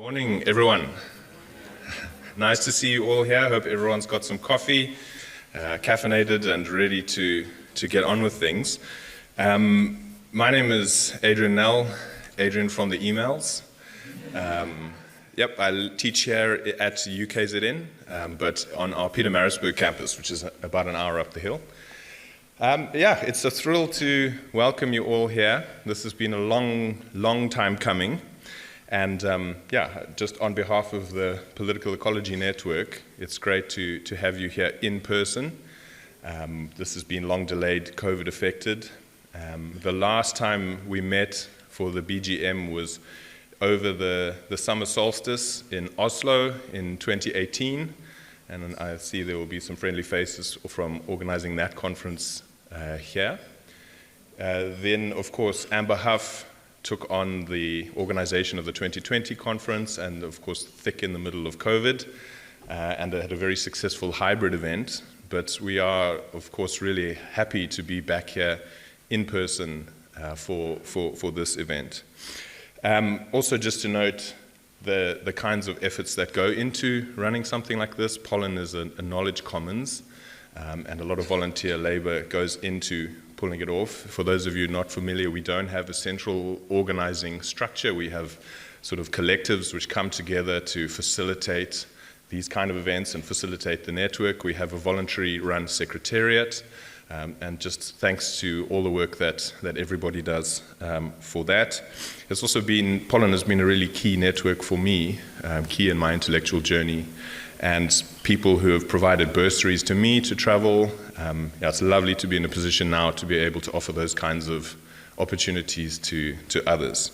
Morning, everyone. Nice to see you all here. Hope everyone's got some coffee, caffeinated and ready to get on with things. My name is Adrian Nell, Adrian from the emails. I teach here at UKZN, but on our Pietermaritzburg campus, which is about an hour up the hill. It's a thrill to welcome you all here. This has been a long time coming. And just on behalf of the Political Ecology Network, it's great to have you here in person. This has been long delayed, COVID affected. The last time we met for the BGM was over the summer solstice in Oslo in 2018. And I see there will be some friendly faces from organizing that conference here. Then, of course, Amber Huff took on the organization of the 2020 conference, and of course thick in the middle of COVID, and had a very successful hybrid event. But we are, of course, really happy to be back here in person for this event. Also, just to note the kinds of efforts that go into running something like this. Pollen is a knowledge commons, and a lot of volunteer labor goes into pulling it off. For those of you not familiar, we don't have a central organizing structure. We have sort of collectives which come together to facilitate these kind of events and facilitate the network. We have a voluntary run secretariat, and just thanks to all the work that everybody does for that. It's also been, Pollen has been a really key network for me, key in my intellectual journey, and people who have provided bursaries to me to travel. It's lovely to be in a position now to be able to offer those kinds of opportunities to others.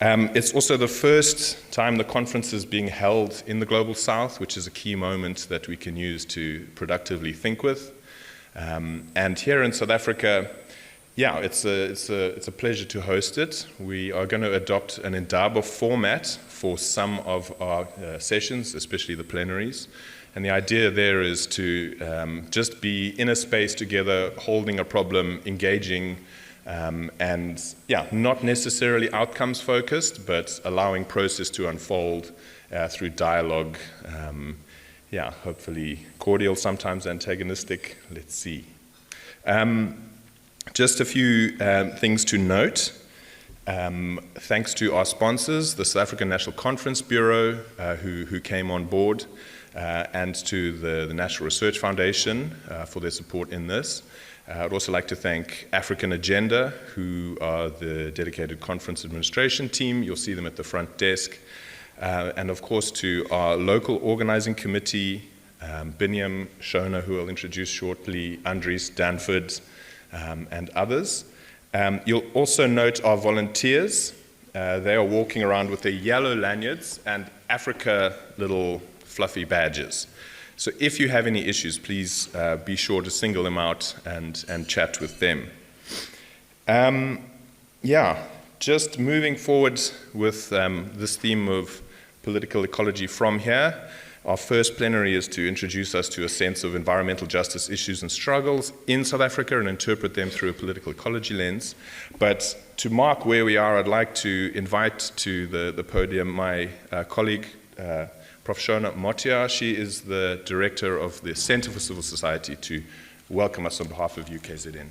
It's also the first time the conference is being held in the Global South, which is a key moment that we can use to productively think with. And here in South Africa, it's a pleasure to host it. We are going to adopt an Indaba format for some of our sessions, especially the plenaries. And the idea there is to just be in a space together, holding a problem, engaging, and not necessarily outcomes focused, but allowing process to unfold through dialogue. Hopefully cordial, sometimes antagonistic. Let's see. Just a few things to note. Thanks to our sponsors, the South African National Conference Bureau, who came on board, and to the National Research Foundation for their support in this. I'd also like to thank African Agenda, who are the dedicated conference administration team. You'll see them at the front desk. And of course to our local organizing committee, Binyam, Shona, who I'll introduce shortly, Andries, Danford, and others. You'll also note our volunteers. They are walking around with their yellow lanyards and Africa little fluffy badges. So if you have any issues, please be sure to single them out and chat with them. Just moving forward with this theme of political ecology from here. Our first plenary is to introduce us to a sense of environmental justice issues and struggles in South Africa and interpret them through a political ecology lens. But to mark where we are, I'd like to invite to the podium my colleague, Prof. Shona Motia. She is the director of the Centre for Civil Society, to welcome us on behalf of UKZN.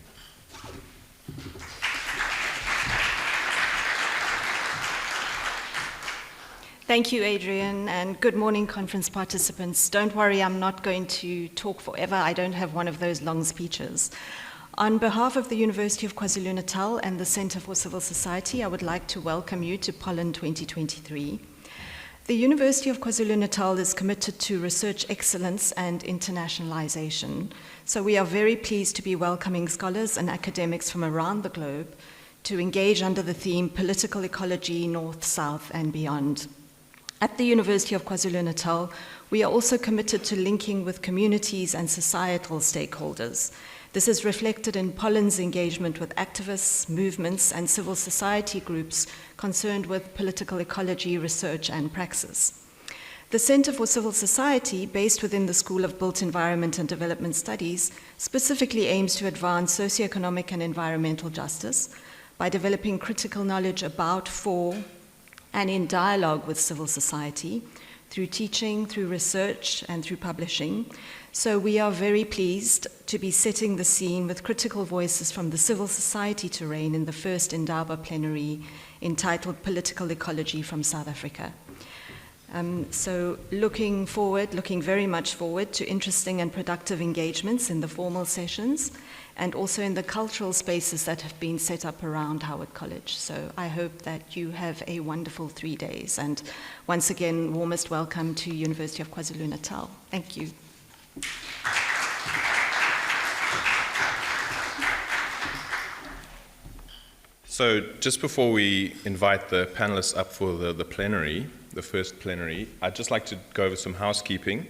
Thank you, Adrian, and good morning, conference participants. Don't worry, I'm not going to talk forever. I don't have one of those long speeches. On behalf of the University of KwaZulu-Natal and the Centre for Civil Society, I would like to welcome you to POLLEN23. The University of KwaZulu-Natal is committed to research excellence and internationalization. So we are very pleased to be welcoming scholars and academics from around the globe to engage under the theme Political Ecology, North, South, and beyond. At the University of KwaZulu-Natal, we are also committed to linking with communities and societal stakeholders. This is reflected in Pollen's engagement with activists, movements, and civil society groups concerned with political ecology research and praxis. The Centre for Civil Society, based within the School of Built Environment and Development Studies, specifically aims to advance socio-economic and environmental justice by developing critical knowledge about, for, and in dialogue with civil society, through teaching, through research, and through publishing. So we are very pleased to be setting the scene with critical voices from the civil society terrain in the first Indaba plenary entitled Political Ecology from South Africa. So looking very much forward to interesting and productive engagements in the formal sessions and also in the cultural spaces that have been set up around Howard College. So I hope that you have a wonderful 3 days. And once again, warmest welcome to University of KwaZulu-Natal. Thank you. So just before we invite the panelists up for the plenary, the first plenary, I'd just like to go over some housekeeping.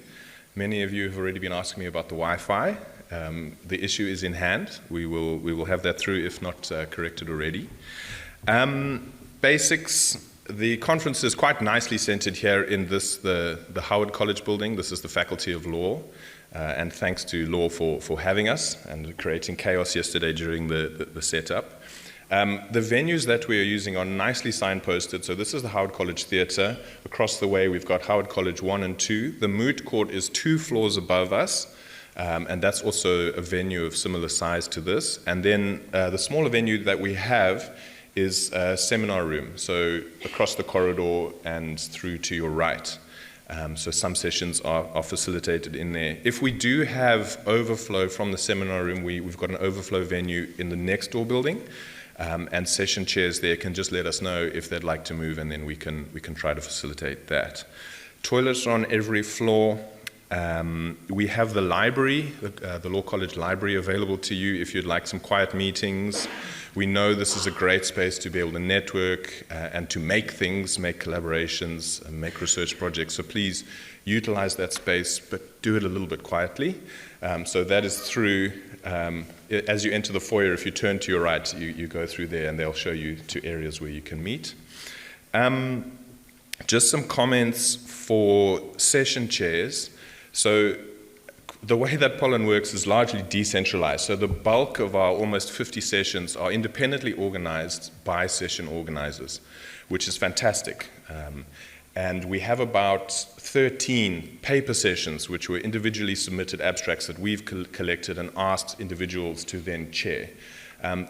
Many of you have already been asking me about the Wi-Fi. The issue is in hand. We will have that through, if not corrected already. Basics. The conference is quite nicely centered here in the Howard College building. This is the Faculty of Law. And thanks to Law for having us and creating chaos yesterday during the setup. The venues that we are using are nicely signposted. So this is the Howard College Theatre. Across the way, we've got Howard College 1 and 2. The moot court is 2 floors above us. And that's also a venue of similar size to this. And then the smaller venue that we have is a seminar room. So across the corridor and through to your right. So some sessions are facilitated in there. If we do have overflow from the seminar room, we've got an overflow venue in the next door building. And session chairs there can just let us know if they'd like to move, and then we can try to facilitate that. Toilets are on every floor. We have the library, the Law College library, available to you if you'd like some quiet meetings. We know this is a great space to be able to network and to make things, make collaborations, and make research projects. So please utilize that space, but do it a little bit quietly. So that is through, as you enter the foyer, if you turn to your right, you go through there and they'll show you to areas where you can meet. Just some comments for session chairs. So the way that Pollen works is largely decentralized. So the bulk of our almost 50 sessions are independently organized by session organizers, which is fantastic. And we have about 13 paper sessions, which were individually submitted abstracts that we've collected and asked individuals to then chair.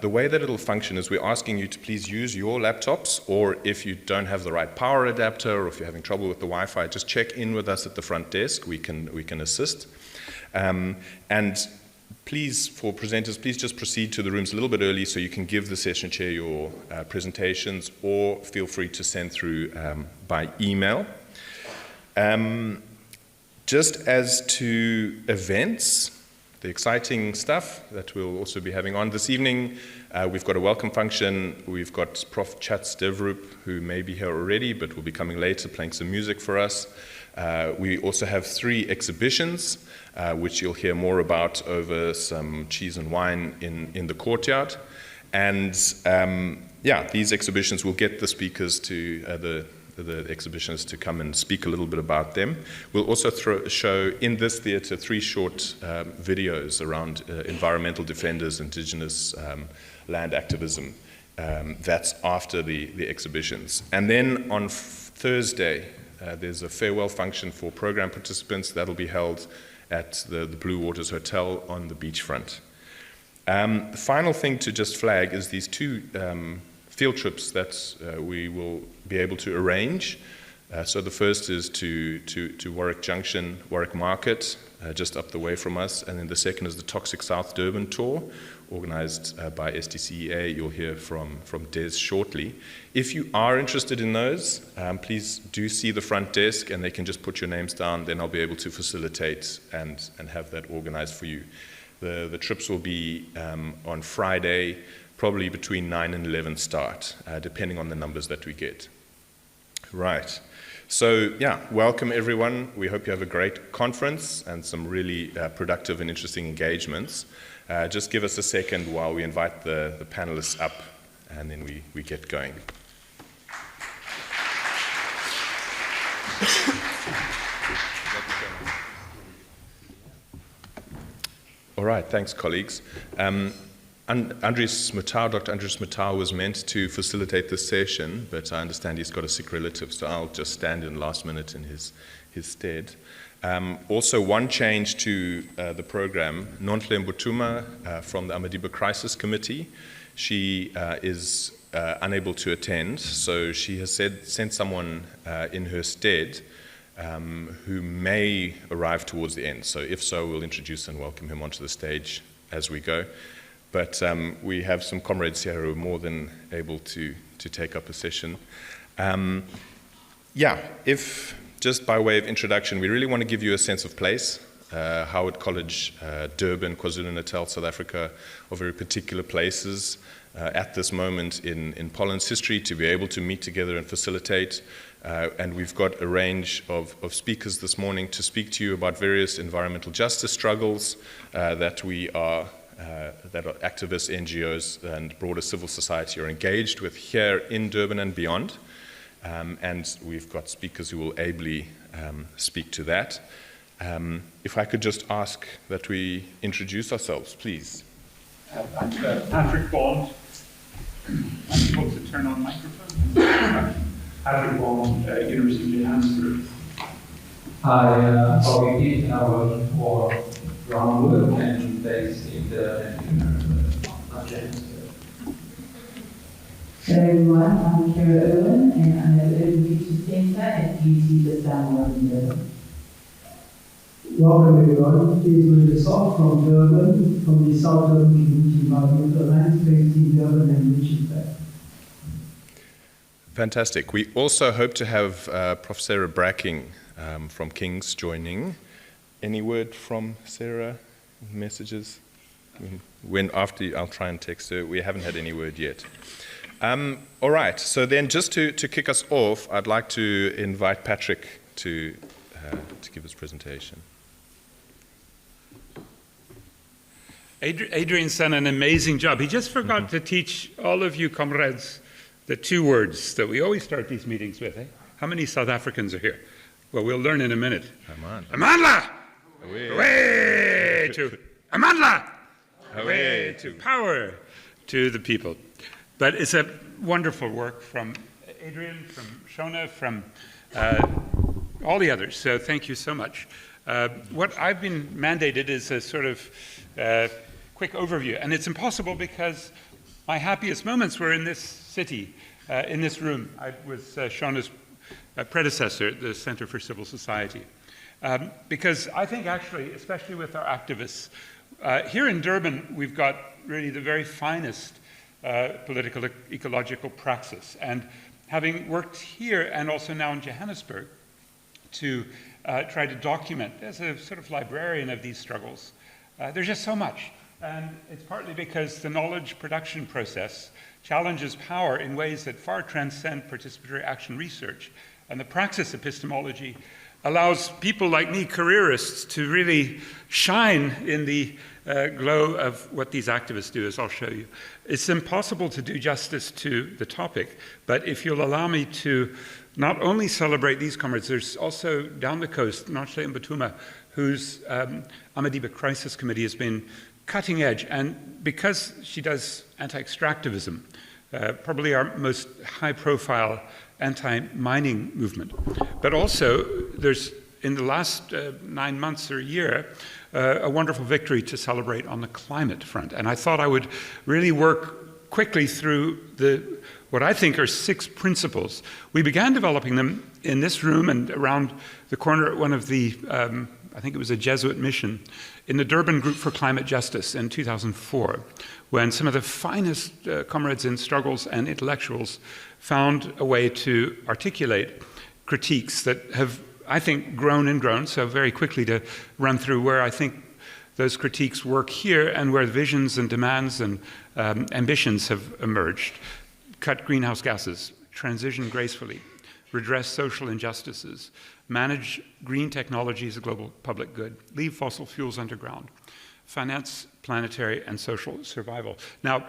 The way that it'll function is we're asking you to please use your laptops, or if you don't have the right power adapter, or if you're having trouble with the Wi-Fi, just check in with us at the front desk. We can assist. And please, for presenters, please just proceed to the rooms a little bit early so you can give the session chair your presentations, or feel free to send through by email. Just as to events, the exciting stuff that we'll also be having on this evening, we've got a welcome function. We've got Prof. Chats Devrup, who may be here already, but will be coming later, playing some music for us. We also have 3 exhibitions, which you'll hear more about over some cheese and wine in the courtyard. And these exhibitions will get the speakers to the exhibitionists to come and speak a little bit about them. We'll also show in this theatre 3 short videos around environmental defenders, indigenous land activism. That's after the exhibitions. And then on Thursday, there's a farewell function for program participants that'll be held at the Blue Waters Hotel on the beachfront. The final thing to just flag is these 2 field trips that we will be able to arrange. So the first is to Warwick Junction, Warwick Market, just up the way from us, and then the second is the Toxic South Durban tour, organized by STCEA. You'll hear from Des shortly. If you are interested in those, please do see the front desk, and they can just put your names down, then I'll be able to facilitate and have that organized for you. The trips will be on Friday, probably between 9 and 11 start, depending on the numbers that we get. Right. So, welcome everyone. We hope you have a great conference and some really productive and interesting engagements. Just give us a second while we invite the panelists up, and then we get going. All right, thanks, colleagues. Andries Mutau, Dr. Andries Mutau was meant to facilitate this session, but I understand he's got a sick relative, so I'll just stand in last minute in his stead. Also, one change to the program, Nonhle Mbutuma from the Amadiba Crisis Committee, she is unable to attend, so she has sent someone in her stead who may arrive towards the end. So if so, we'll introduce and welcome him onto the stage as we go. But we have some comrades here who are more than able to take up a session. If just by way of introduction, we really want to give you a sense of place. Howard College, Durban, KwaZulu-Natal, South Africa are very particular places at this moment in Pollen's history to be able to meet together and facilitate. And we've got a range of speakers this morning to speak to you about various environmental justice struggles that activists, NGOs, and broader civil society are engaged with here in Durban and beyond. And we've got speakers who will ably speak to that. If I could just ask that we introduce ourselves, please. I'm Patrick Bond. I'm supposed to turn on microphone. Patrick Bond, University of Johannesburg. Hi, Bobby Keith, and I work for Groundwork and based in the Johannesburg. Hello everyone, I'm Kara Owen and I'm at the UKZN Centre at UC the Stanmore in Durban. Welcome everyone, this is Linda Sock from Durban, from the South Durban Community Environmental Alliance based in Durban and Richards Bay. Fantastic. We also hope to have Prof. Sarah Bracking from King's joining. Any word from Sarah? Messages? When after, I'll try and text her. We haven't had any word yet. All right, so then just to kick us off, I'd like to invite Patrick to give his presentation. Adrian's done an amazing job. He just forgot to teach all of you comrades the two words that we always start these meetings with. Eh? How many South Africans are here? Well, we'll learn in a minute. Amandla! Away to Amandla! Away to power to the people. But it's a wonderful work from Adrian, from Shona, from all the others. So thank you so much. What I've been mandated is a sort of quick overview. And it's impossible because my happiest moments were in this city, in this room. I was Shona's predecessor at the Centre for Civil Society. Because I think actually, especially with our activists, here in Durban, we've got really the very finest political ecological praxis. And having worked here and also now in Johannesburg to try to document as a sort of librarian of these struggles, there's just so much. And it's partly because the knowledge production process challenges power in ways that far transcend participatory action research. And the praxis epistemology allows people like me, careerists, to really shine in the glow of what these activists do, as I'll show you. It's impossible to do justice to the topic, but if you'll allow me to not only celebrate these comrades, there's also down the coast, Nonhle Mbutuma, whose Amadiba Crisis Committee has been cutting edge, and because she does anti-extractivism, probably our most high-profile anti-mining movement. But also, there's, in the last 9 months or a year, a wonderful victory to celebrate on the climate front. And I thought I would really work quickly through what I think are 6 principles. We began developing them in this room and around the corner at one of the, I think it was a Jesuit mission, in the Durban Group for Climate Justice in 2004, when some of the finest comrades in struggles and intellectuals found a way to articulate critiques that have, I think, grown and grown. So very quickly to run through where I think those critiques work here and where the visions and demands and ambitions have emerged. Cut greenhouse gases, transition gracefully, redress social injustices, manage green technology as a global public good, leave fossil fuels underground, finance planetary and social survival. Now,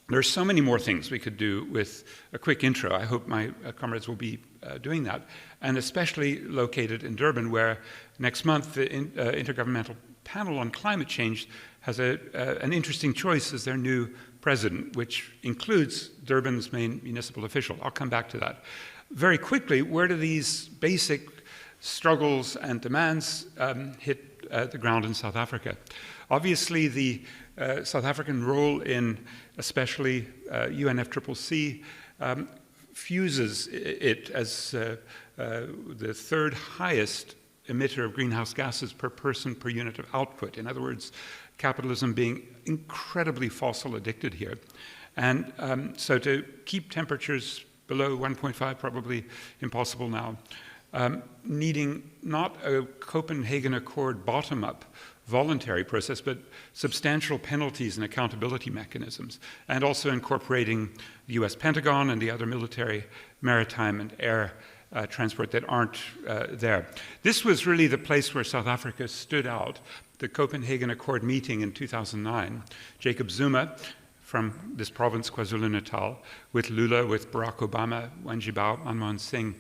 there's so many more things we could do with a quick intro. I hope my comrades will be doing that, and especially located in Durban, where next month the Intergovernmental Panel on Climate Change has an interesting choice as their new president, which includes Durban's main municipal official. I'll come back to that. Very quickly, where do these basic struggles and demands hit the ground in South Africa? Obviously, the South African role in especially UNFCCC fuses it as the third highest emitter of greenhouse gases per person per unit of output. In other words, capitalism being incredibly fossil addicted here. And so to keep temperatures below 1.5, probably impossible now, needing not a Copenhagen Accord bottom-up voluntary process, but substantial penalties and accountability mechanisms, and also incorporating the US Pentagon and the other military, maritime, and air transport that aren't there. This was really the place where South Africa stood out. The Copenhagen Accord meeting in 2009, Jacob Zuma from this province, KwaZulu-Natal, with Lula, with Barack Obama, Wanjibo, Manmohan Singh,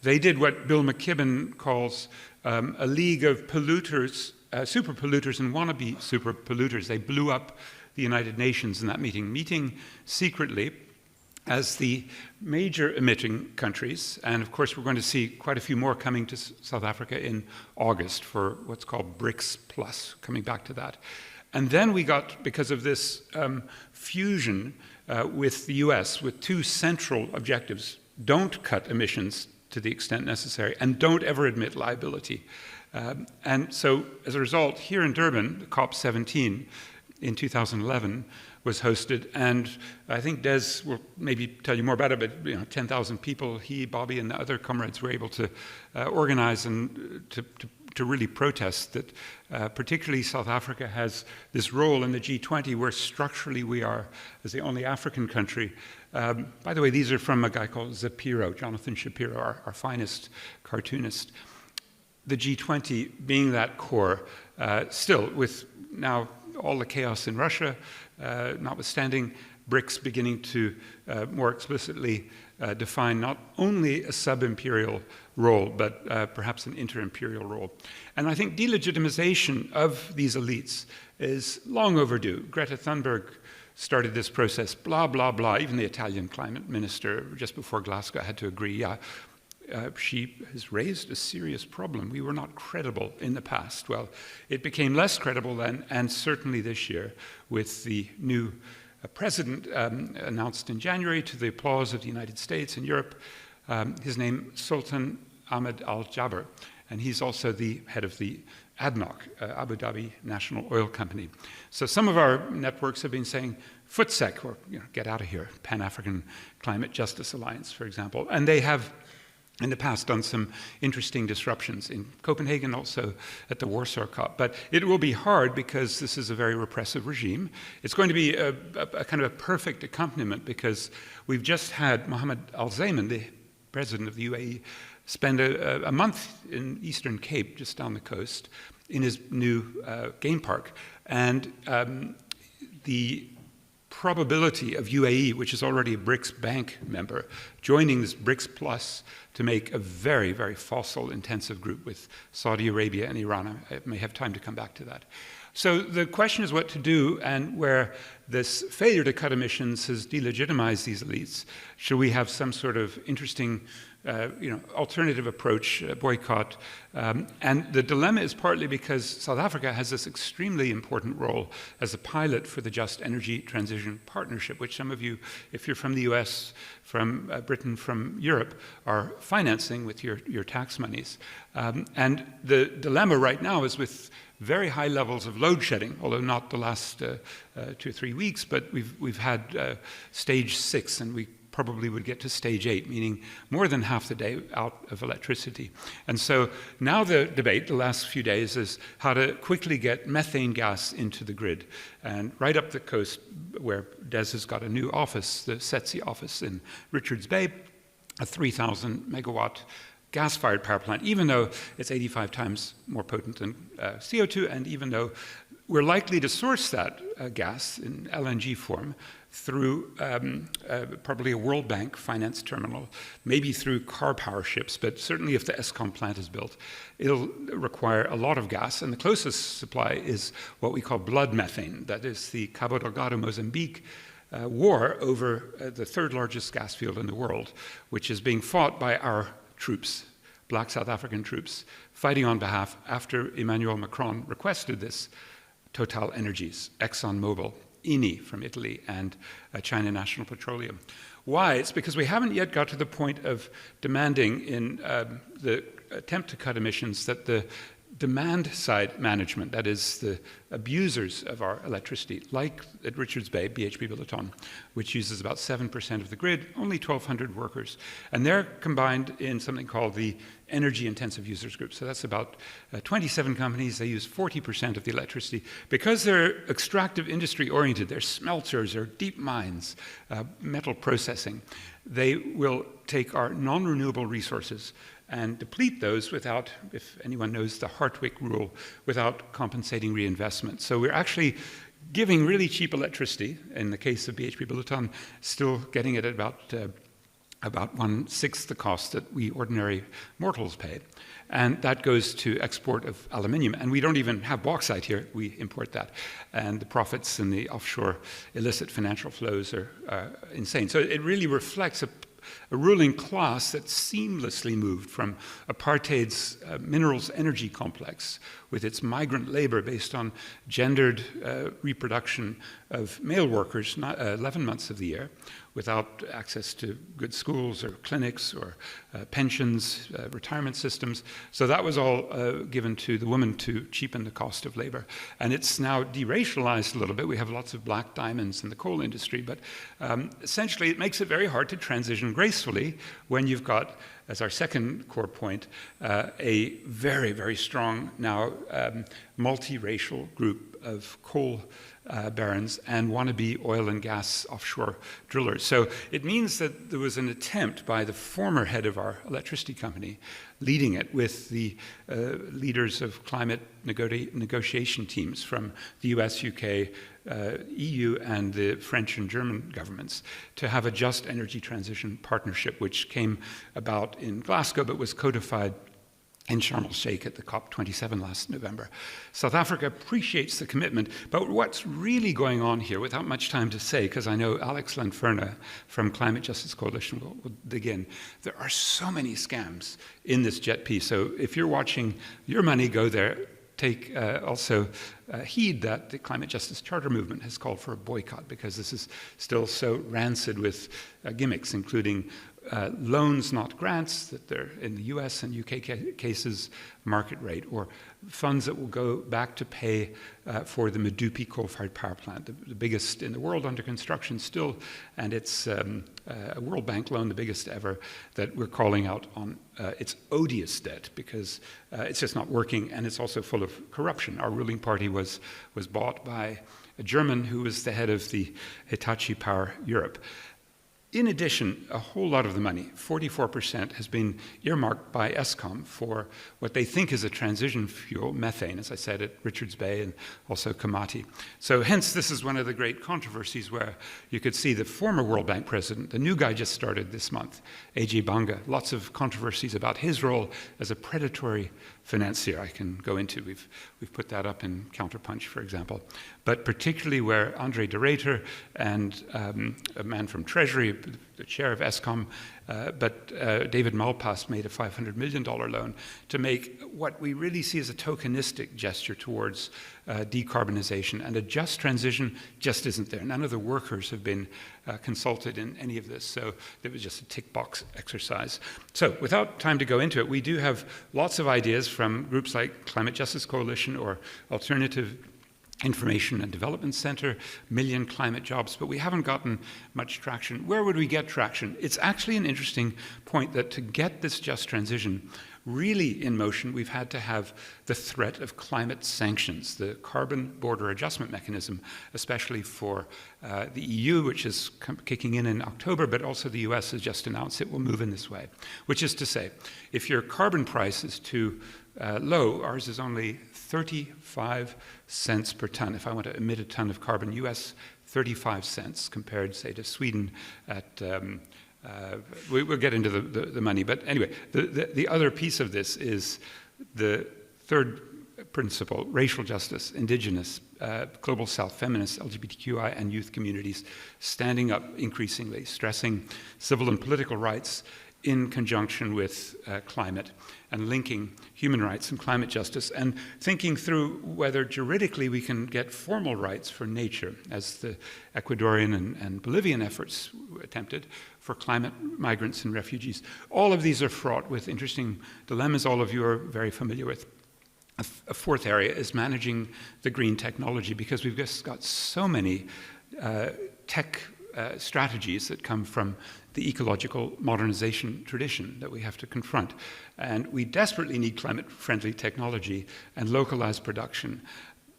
they did what Bill McKibben calls a league of polluters, super polluters and wannabe super polluters. They blew up the United Nations in that meeting secretly as the major emitting countries. And of course, we're going to see quite a few more coming to South Africa in August for what's called BRICS Plus, coming back to that. And then we got, because of this fusion with the US, with two central objectives: don't cut emissions to the extent necessary, and don't ever admit liability. And so, as a result, here in Durban, COP17 in 2011 was hosted, and I think Des will maybe tell you more about it, but 10,000 people, he, Bobby, and the other comrades were able to organize and to really protest that particularly South Africa has this role in the G20 where structurally we are, as the only African country. By the way, these are from a guy called Shapiro, Jonathan Shapiro, our finest cartoonist. The G20 being that core, still with now all the chaos in Russia, notwithstanding, BRICS beginning to more explicitly define not only a sub-imperial role, but perhaps an inter-imperial role. And I think delegitimization of these elites is long overdue. Greta Thunberg started this process, blah, blah, blah. Even the Italian climate minister, just before Glasgow, had to agree, yeah, she has raised a serious problem. We were not credible in the past. Well, it became less credible then, and certainly this year, with the new president announced in January to the applause of the United States and Europe. His name, Sultan Ahmed Al-Jaber, and he's also the head of the ADNOC, Abu Dhabi National Oil Company. So some of our networks have been saying, FTSEC, or get out of here, Pan-African Climate Justice Alliance, for example, and they have in the past done some interesting disruptions in Copenhagen, also at the Warsaw COP. But it will be hard because this is a very repressive regime. It's going to be a kind of a perfect accompaniment because we've just had Mohammed Al-Zayman, the president of the UAE, spend a month in Eastern Cape, just down the coast, in his new game park. And the probability of UAE, which is already a BRICS bank member, joining this BRICS Plus to make a very, very fossil-intensive group with Saudi Arabia and Iran. I may have time to come back to that. So the question is what to do, and where this failure to cut emissions has delegitimized these elites, should we have some sort of interesting alternative approach, boycott? And the dilemma is partly because South Africa has this extremely important role as a pilot for the Just Energy Transition Partnership, which some of you, if you're from the US, from Britain, from Europe, are financing with your tax monies. And the dilemma right now is with very high levels of load shedding, although not the last 2 or 3 weeks, but we've had stage 6, and we probably would get to stage 8, meaning more than half the day out of electricity. And so now the debate, the last few days, is how to quickly get methane gas into the grid. And right up the coast, where Des has got a new office, the SETSI office in Richards Bay, a 3,000 megawatt gas-fired power plant, even though it's 85 times more potent than CO2, and even though we're likely to source that gas in LNG form through probably a World Bank finance terminal, maybe through car power ships, but certainly if the Eskom plant is built, it'll require a lot of gas. And the closest supply is what we call blood methane. That is the Cabo Delgado, Mozambique war over the third largest gas field in the world, which is being fought by our troops, black South African troops, fighting on behalf, after Emmanuel Macron requested this, Total Energies, ExxonMobil, Eni from Italy, and China National Petroleum. Why? It's because we haven't yet got to the point of demanding in the attempt to cut emissions that the demand side management, that is the abusers of our electricity, like at Richards Bay, BHP Billiton, which uses about 7% of the grid, only 1,200 workers. And they're combined in something called the energy intensive users group. So that's about 27 companies. They use 40% of the electricity. Because they're extractive industry oriented, they're smelters or deep mines, metal processing, they will take our non-renewable resources and deplete those without, if anyone knows the Hartwick rule, without compensating reinvestment. So we're actually giving really cheap electricity, in the case of BHP Billiton, still getting it at about 1/6 the cost that we ordinary mortals pay. And that goes to export of aluminium. And we don't even have bauxite here, we import that. And the profits in the offshore illicit financial flows are insane. So it really reflects a ruling class that seamlessly moved from apartheid's minerals energy complex with its migrant labor based on gendered reproduction of male workers 11 months of the year without access to good schools or clinics or pensions, retirement systems. So that was all given to the woman to cheapen the cost of labor. And it's now deracialized a little bit. We have lots of black diamonds in the coal industry, but essentially it makes it very hard to transition gracefully when you've got, as our second core point, a very, very strong now multiracial group of coal barons and wannabe oil and gas offshore drillers. So it means that there was an attempt by the former head of our electricity company, leading it with the leaders of climate negotiation teams from the US, UK, EU, and the French and German governments, to have a just energy transition partnership, which came about in Glasgow but was codified in Sharm el-Sheikh at the COP27 last November. South Africa appreciates the commitment, but what's really going on here, without much time to say, because I know Alex Lanferna from Climate Justice Coalition will dig in, there are so many scams in this jet piece. So if you're watching your money go there, take also heed that the Climate Justice Charter movement has called for a boycott, because this is still so rancid with gimmicks, including loans, not grants, that they're in the US and UK cases market rate, or funds that will go back to pay for the Medupi coal-fired power plant, the biggest in the world under construction still, and it's a World Bank loan, the biggest ever, that we're calling out on its odious debt, because it's just not working, and it's also full of corruption. Our ruling party was bought by a German who was the head of the Hitachi Power Europe. In addition, a whole lot of the money, 44%, has been earmarked by Eskom for what they think is a transition fuel, methane, as I said, at Richards Bay and also Komati. So hence, this is one of the great controversies where you could see the former World Bank president, the new guy just started this month, A.J. Banga, lots of controversies about his role as a predatory financier I can go into. We've put that up in Counterpunch, for example. But particularly where Andre de Ruyter and a man from Treasury, the chair of Eskom, but David Malpass made a $500 million loan to make what we really see as a tokenistic gesture towards decarbonization. And a just transition just isn't there. None of the workers have been consulted in any of this, so it was just a tick box exercise. So without time to go into it, we do have lots of ideas from groups like Climate Justice Coalition or Alternative Information and Development Centre, Million Climate Jobs, but we haven't gotten much traction. Where would we get traction? It's actually an interesting point that to get this just transition really in motion, we've had to have the threat of climate sanctions, the carbon border adjustment mechanism, especially for the EU, which is kicking in October, but also the US has just announced it will move in this way, which is to say, if your carbon price is too low, ours is only 35 cents per ton. If I want to emit a ton of carbon, US 35 cents compared, say, to Sweden at, we'll get into the money. But anyway, the other piece of this is the third principle: racial justice, indigenous, global south, feminists, LGBTQI, and youth communities standing up increasingly, stressing civil and political rights in conjunction with climate, and linking human rights and climate justice, and thinking through whether juridically we can get formal rights for nature, as the Ecuadorian and Bolivian efforts attempted for climate migrants and refugees. All of these are fraught with interesting dilemmas all of you are very familiar with. A fourth area is managing the green technology, because we've just got so many tech strategies that come from the ecological modernization tradition that we have to confront. And we desperately need climate-friendly technology and localized production,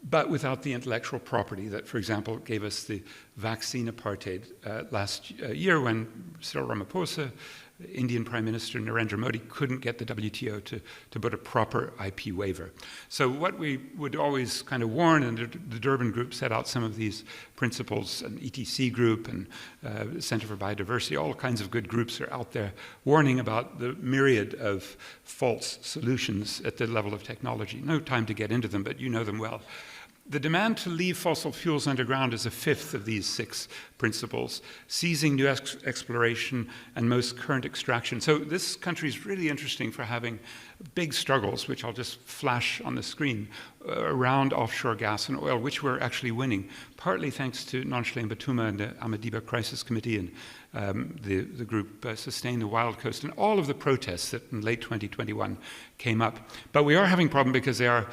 but without the intellectual property that, for example, gave us the vaccine apartheid last year, when Cyril Ramaphosa, Indian Prime Minister Narendra Modi, couldn't get the WTO to put a proper IP waiver. So what we would always kind of warn, and the Durban group set out some of these principles, an ETC group and the Centre for Biodiversity, all kinds of good groups are out there warning about the myriad of false solutions at the level of technology. No time to get into them, but you know them well. The demand to leave fossil fuels underground is a fifth of these 6 principles, seizing new exploration and most current extraction. So this country is really interesting for having big struggles, which I'll just flash on the screen, around offshore gas and oil, which we're actually winning, partly thanks to Nonchalant Batuma and the Amidst Crisis Committee and the group Sustain the Wild Coast, and all of the protests that in late 2021 came up. But we are having a problem because they are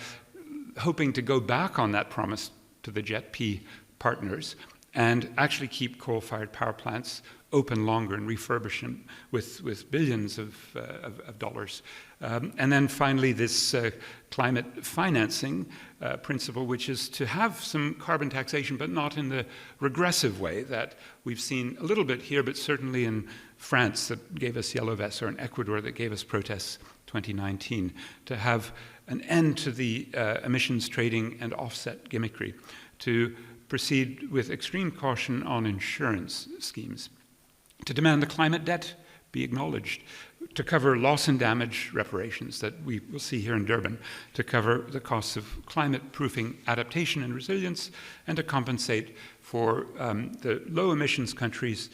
hoping to go back on that promise to the JET-P partners and actually keep coal-fired power plants open longer and refurbish them with billions of dollars. And then finally, this climate financing principle, which is to have some carbon taxation, but not in the regressive way that we've seen a little bit here, but certainly in France that gave us yellow vests, or in Ecuador that gave us protests 2019, to have an end to the emissions trading and offset gimmickry, to proceed with extreme caution on insurance schemes, to demand the climate debt be acknowledged, to cover loss and damage reparations that we will see here in Durban, to cover the costs of climate-proofing adaptation and resilience, and to compensate for the low emissions countries'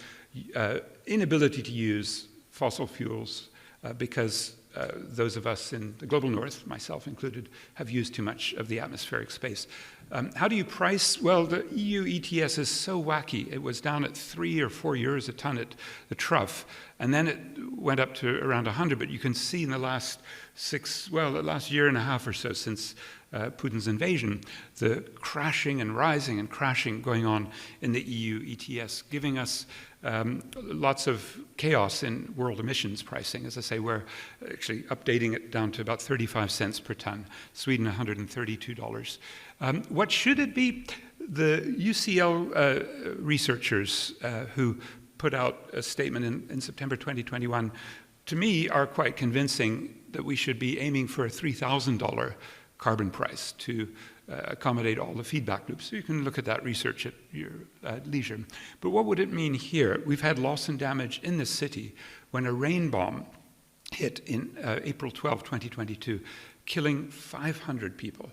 inability to use fossil fuels because those of us in the global north, myself included, have used too much of the atmospheric space. How do you price? Well, the EU ETS is so wacky. It was down at 3 or 4 euros a ton at the trough, and then it went up to around 100. But you can see in the last the last year and a half or so since Putin's invasion, the crashing and rising and crashing going on in the EU ETS, giving us lots of chaos in world emissions pricing. As I say, we're actually updating it down to about 35 cents per ton, Sweden $132. What should it be? The UCL researchers who put out a statement in September 2021, to me, are quite convincing that we should be aiming for a $3,000 carbon price to accommodate all the feedback loops. So you can look at that research at your leisure. But what would it mean here? We've had loss and damage in the city when a rain bomb hit in April 12, 2022, killing 500 people.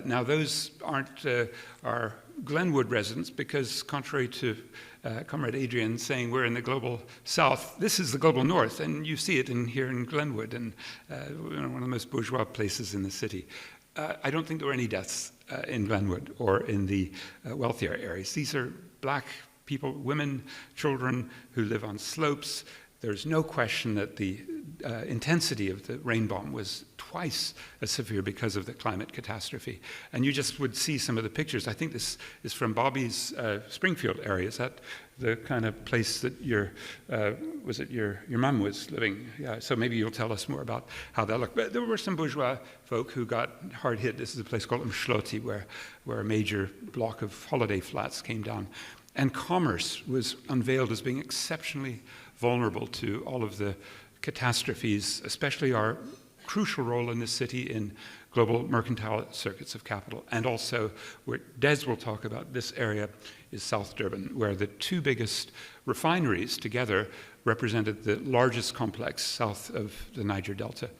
Now those aren't our Glenwood residents, because contrary to Comrade Adrian saying we're in the global south, this is the global north, and you see it here in Glenwood, and one of the most bourgeois places in the city. I don't think there were any deaths in Glenwood or in the wealthier areas. These are black people, women, children who live on slopes. There's no question that the intensity of the rain bomb was twice as severe because of the climate catastrophe. And you just would see some of the pictures. I think this is from Bobby's Springfield area. Is that the kind of place that your mum was living? Yeah, so maybe you'll tell us more about how that looked. But there were some bourgeois folk who got hard hit. This is a place called Umschlotti, where a major block of holiday flats came down. And commerce was unveiled as being exceptionally vulnerable to all of the catastrophes, especially our crucial role in this city in global mercantile circuits of capital. And also, where Des will talk about, this area is South Durban, where the two biggest refineries together represented the largest complex south of the Niger Delta,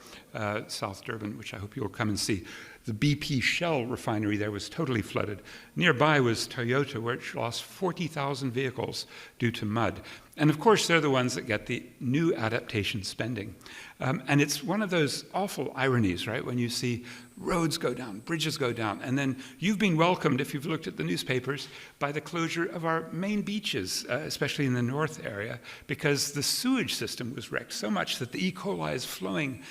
South Durban, which I hope you'll come and see. The BP Shell refinery there was totally flooded. Nearby was Toyota, which lost 40,000 vehicles due to mud. And of course, they're the ones that get the new adaptation spending. And it's one of those awful ironies, right? When you see roads go down, bridges go down, and then you've been welcomed, if you've looked at the newspapers, by the closure of our main beaches, especially in the north area, because the sewage system was wrecked so much that the E. coli is flowing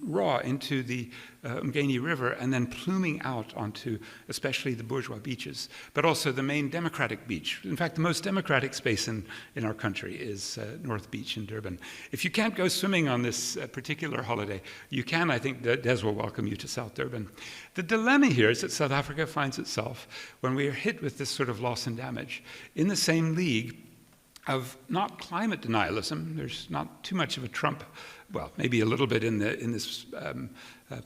raw into the Umgeni River and then pluming out onto especially the bourgeois beaches, but also the main democratic beach. In fact, the most democratic space in our country is North Beach in Durban. If you can't go swimming on this particular holiday, you can, I think, Des will welcome you to South Durban. The dilemma here is that South Africa finds itself, when we are hit with this sort of loss and damage, in the same league of not climate denialism. There's not too much of a Trump, well, maybe a little bit in this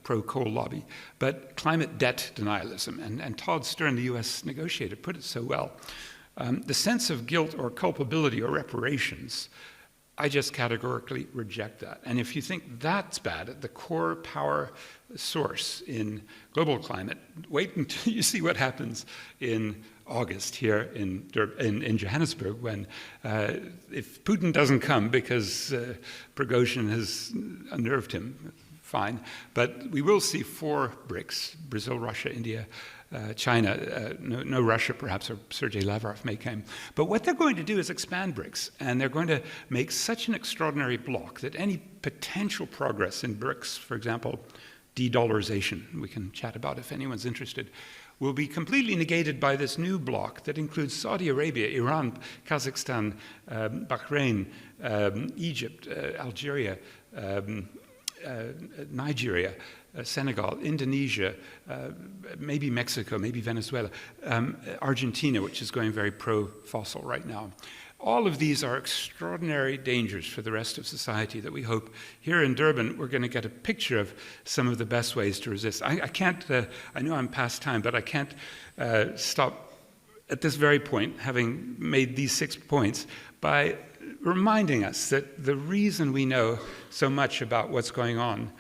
pro-coal lobby, but climate debt denialism. And Todd Stern, the US negotiator, put it so well. The sense of guilt or culpability or reparations, I just categorically reject that. And if you think that's bad at the core power source in global climate, wait until you see what happens in August here in Johannesburg, when if Putin doesn't come because Prigozhin has unnerved him, fine, but we will see 4 BRICS, Brazil, Russia, India, China, no Russia perhaps, or Sergei Lavrov may come. But what they're going to do is expand BRICS, and they're going to make such an extraordinary bloc that any potential progress in BRICS, for example, de-dollarization, we can chat about if anyone's interested, will be completely negated by this new bloc that includes Saudi Arabia, Iran, Kazakhstan, Bahrain, Egypt, Algeria, Nigeria, Senegal, Indonesia, maybe Mexico, maybe Venezuela, Argentina, which is going very pro-fossil right now. All of these are extraordinary dangers for the rest of society that we hope here in Durban we're going to get a picture of some of the best ways to resist. I can't, I know I'm past time, but I can't stop at this very point, having made these 6 points, by reminding us that the reason we know so much about what's going on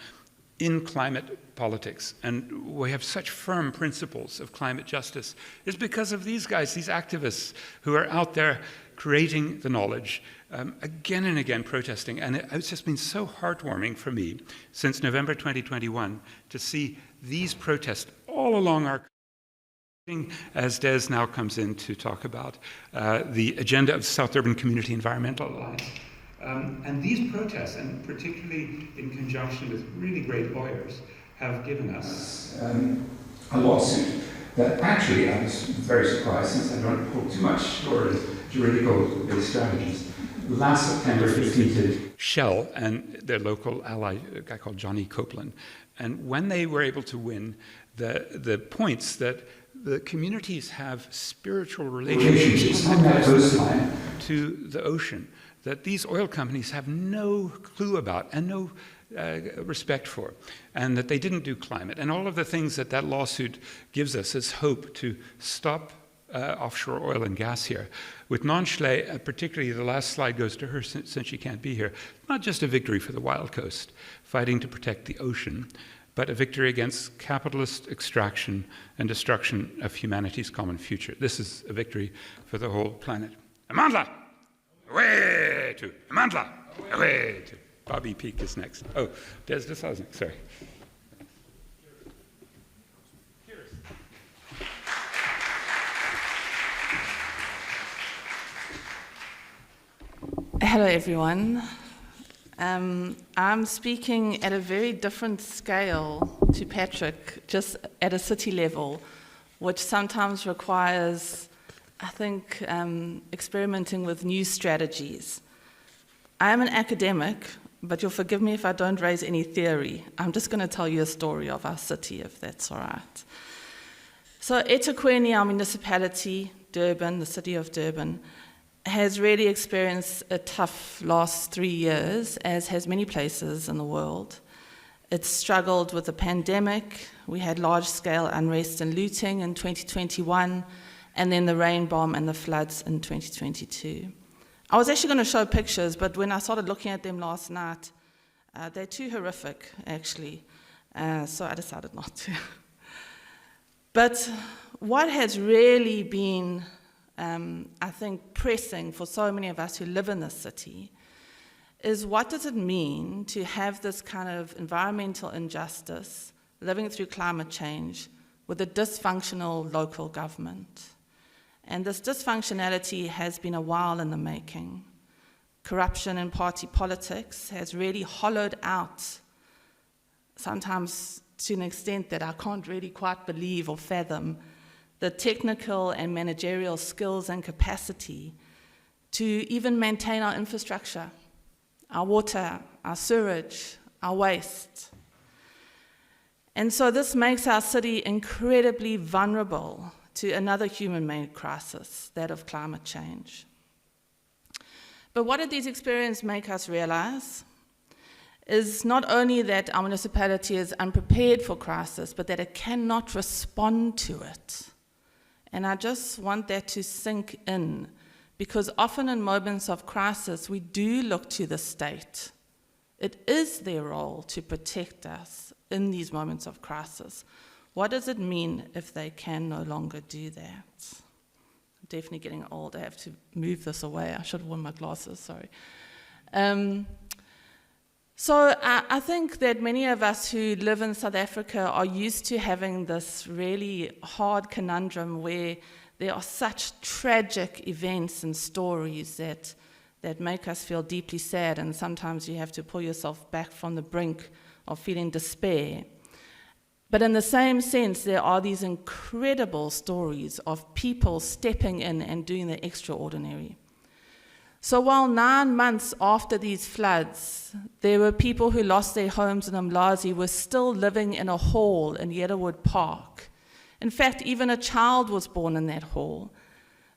in climate politics, and we have such firm principles of climate justice, is because of these guys, these activists who are out there creating the knowledge, again and again protesting. And it's just been so heartwarming for me since November 2021 to see these protests all along our country, as Des now comes in to talk about the agenda of South Durban Community Environmental Alliance. And these protests, and particularly in conjunction with really great lawyers, have given us a lawsuit that actually I was very surprised, since I don't hold too much toward juridical-based strategies. Last September, 15th, Shell and their local ally, a guy called Johnny Copeland. And when they were able to win, the points that the communities have spiritual relationships to the ocean that these oil companies have no clue about and no respect for, and that they didn't do climate. And all of the things that that lawsuit gives us as hope to stop offshore oil and gas here. With Nonchlet, particularly the last slide goes to her since she can't be here, not just a victory for the Wild Coast, fighting to protect the ocean, but a victory against capitalist extraction and destruction of humanity's common future. This is a victory for the whole planet. Amandla! Away to Amandla! Away to Bobby Peak is next. Oh, Des DeSausen, sorry. Hello, everyone. I'm speaking at a very different scale to Patrick, just at a city level, which sometimes requires, I think, experimenting with new strategies. I am an academic, but you'll forgive me if I don't raise any theory. I'm just going to tell you a story of our city, if that's all right. So eThekwini, our municipality, Durban, the city of Durban, has really experienced a tough last 3 years, as has many places in the world. It struggled with the pandemic. We had large-scale unrest and looting in 2021, and then the rain bomb and the floods in 2022. I was actually going to show pictures, but when I started looking at them last night, they're too horrific, actually, so I decided not to. But what has really been, I think, pressing for so many of us who live in this city is what does it mean to have this kind of environmental injustice, living through climate change, with a dysfunctional local government? And this dysfunctionality has been a while in the making. Corruption in party politics has really hollowed out, sometimes to an extent that I can't really quite believe or fathom, the technical and managerial skills and capacity to even maintain our infrastructure, our water, our sewage, our waste. And so this makes our city incredibly vulnerable to another human-made crisis, that of climate change. But what did these experiences make us realize is not only that our municipality is unprepared for crisis, but that it cannot respond to it. And I just want that to sink in, because often in moments of crisis, we do look to the state. It is their role to protect us in these moments of crisis. What does it mean if they can no longer do that? I'm definitely getting old. I have to move this away. I should have worn my glasses, sorry. So I think that many of us who live in South Africa are used to having this really hard conundrum where there are such tragic events and stories that make us feel deeply sad, and sometimes you have to pull yourself back from the brink of feeling despair. But in the same sense, there are these incredible stories of people stepping in and doing the extraordinary. So while 9 months after these floods, there were people who lost their homes in Umlazi were still living in a hall in Yetterwood Park. In fact, even a child was born in that hall,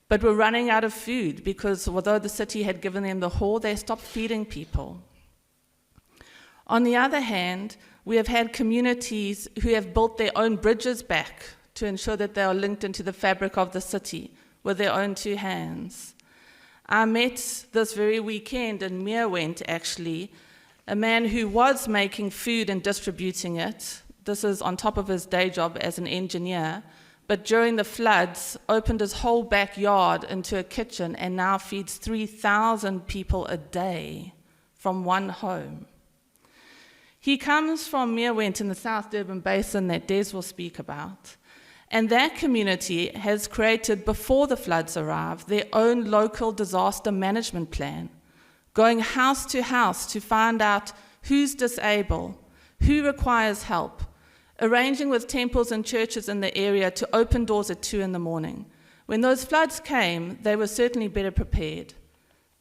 but were running out of food because although the city had given them the hall, they stopped feeding people. On the other hand, we have had communities who have built their own bridges back to ensure that they are linked into the fabric of the city with their own two hands. I met this very weekend in Meerwent, actually, a man who was making food and distributing it. This is on top of his day job as an engineer, but during the floods, opened his whole backyard into a kitchen and now feeds 3,000 people a day from one home. He comes from Meerwent in the South Durban Basin that Des will speak about. And that community has created, before the floods arrived, their own local disaster management plan, going house to house to find out who's disabled, who requires help, arranging with temples and churches in the area to open doors at 2 a.m. When those floods came, they were certainly better prepared.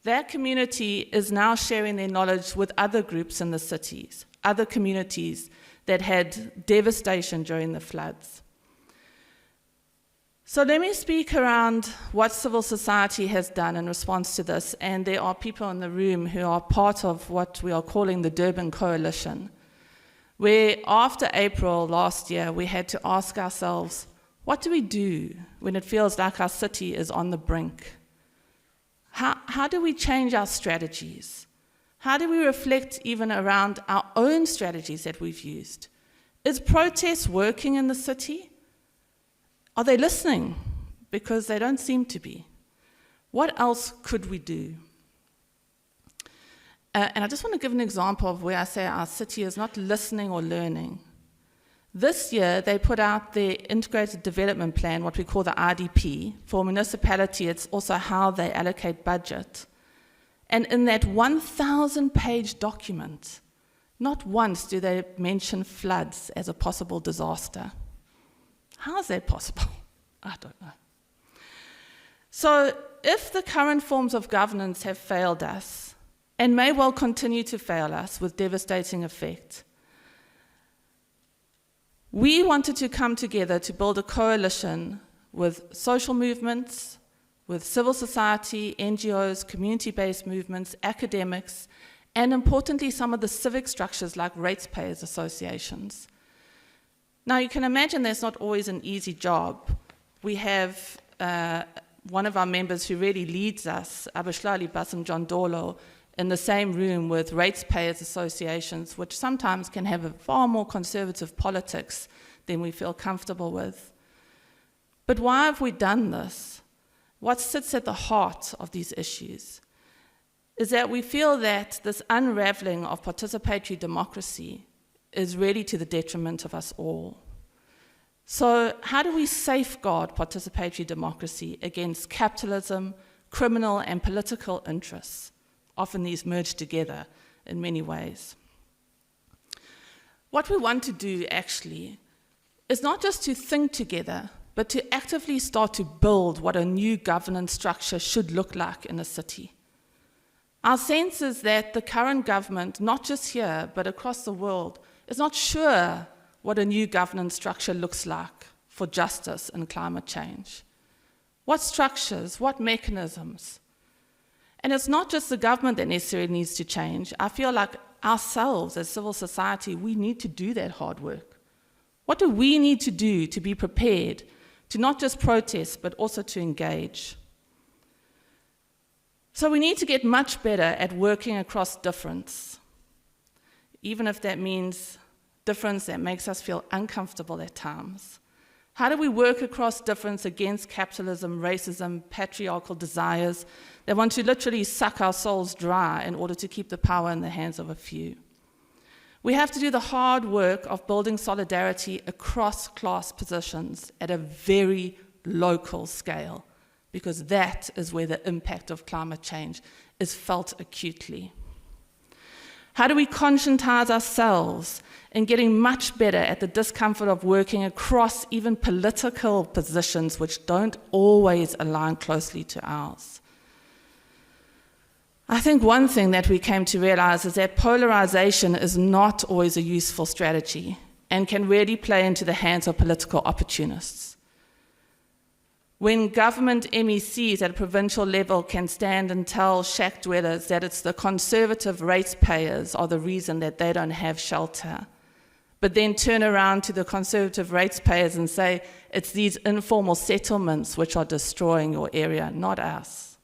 That community is now sharing their knowledge with other groups in the cities, other communities that had devastation during the floods. So let me speak around what civil society has done in response to this, and there are people in the room who are part of what we are calling the Durban Coalition, where after April last year we had to ask ourselves, what do we do when it feels like our city is on the brink? How do we change our strategies? How do we reflect even around our own strategies that we've used? Is protest working in the city? Are they listening? Because they don't seem to be. What else could we do? And I just want to give an example of where I say our city is not listening or learning. This year, they put out their Integrated Development Plan, what we call the IDP. For municipality, it's also how they allocate budget. And in that 1,000-page document, not once do they mention floods as a possible disaster. How is that possible? I don't know. So if the current forms of governance have failed us, and may well continue to fail us with devastating effect, we wanted to come together to build a coalition with social movements, with civil society, NGOs, community-based movements, academics, and importantly, some of the civic structures like ratepayers associations. Now, you can imagine that's not always an easy job. We have one of our members who really leads us, Abishlali Basim John Dolo, in the same room with ratepayers associations, which sometimes can have a far more conservative politics than we feel comfortable with. But why have we done this? What sits at the heart of these issues is that we feel that this unraveling of participatory democracy is really to the detriment of us all. So how do we safeguard participatory democracy against capitalism, criminal and political interests? Often these merge together in many ways. What we want to do actually is not just to think together, but to actively start to build what a new governance structure should look like in a city. Our sense is that the current government, not just here, but across the world, is not sure what a new governance structure looks like for justice and climate change. What structures, what mechanisms? And it's not just the government that necessarily needs to change. I feel like ourselves as civil society, we need to do that hard work. What do we need to do to be prepared to not just protest, but also to engage? So we need to get much better at working across difference, even if that means difference that makes us feel uncomfortable at times. How do we work across difference against capitalism, racism, patriarchal desires that want to literally suck our souls dry in order to keep the power in the hands of a few? We have to do the hard work of building solidarity across class positions at a very local scale, because that is where the impact of climate change is felt acutely. How do we conscientize ourselves in getting much better at the discomfort of working across even political positions which don't always align closely to ours? I think one thing that we came to realize is that polarization is not always a useful strategy and can really play into the hands of political opportunists. When government MECs at a provincial level can stand and tell shack dwellers that it's the conservative ratepayers are the reason that they don't have shelter, but then turn around to the conservative ratepayers and say, it's these informal settlements which are destroying your area, not us.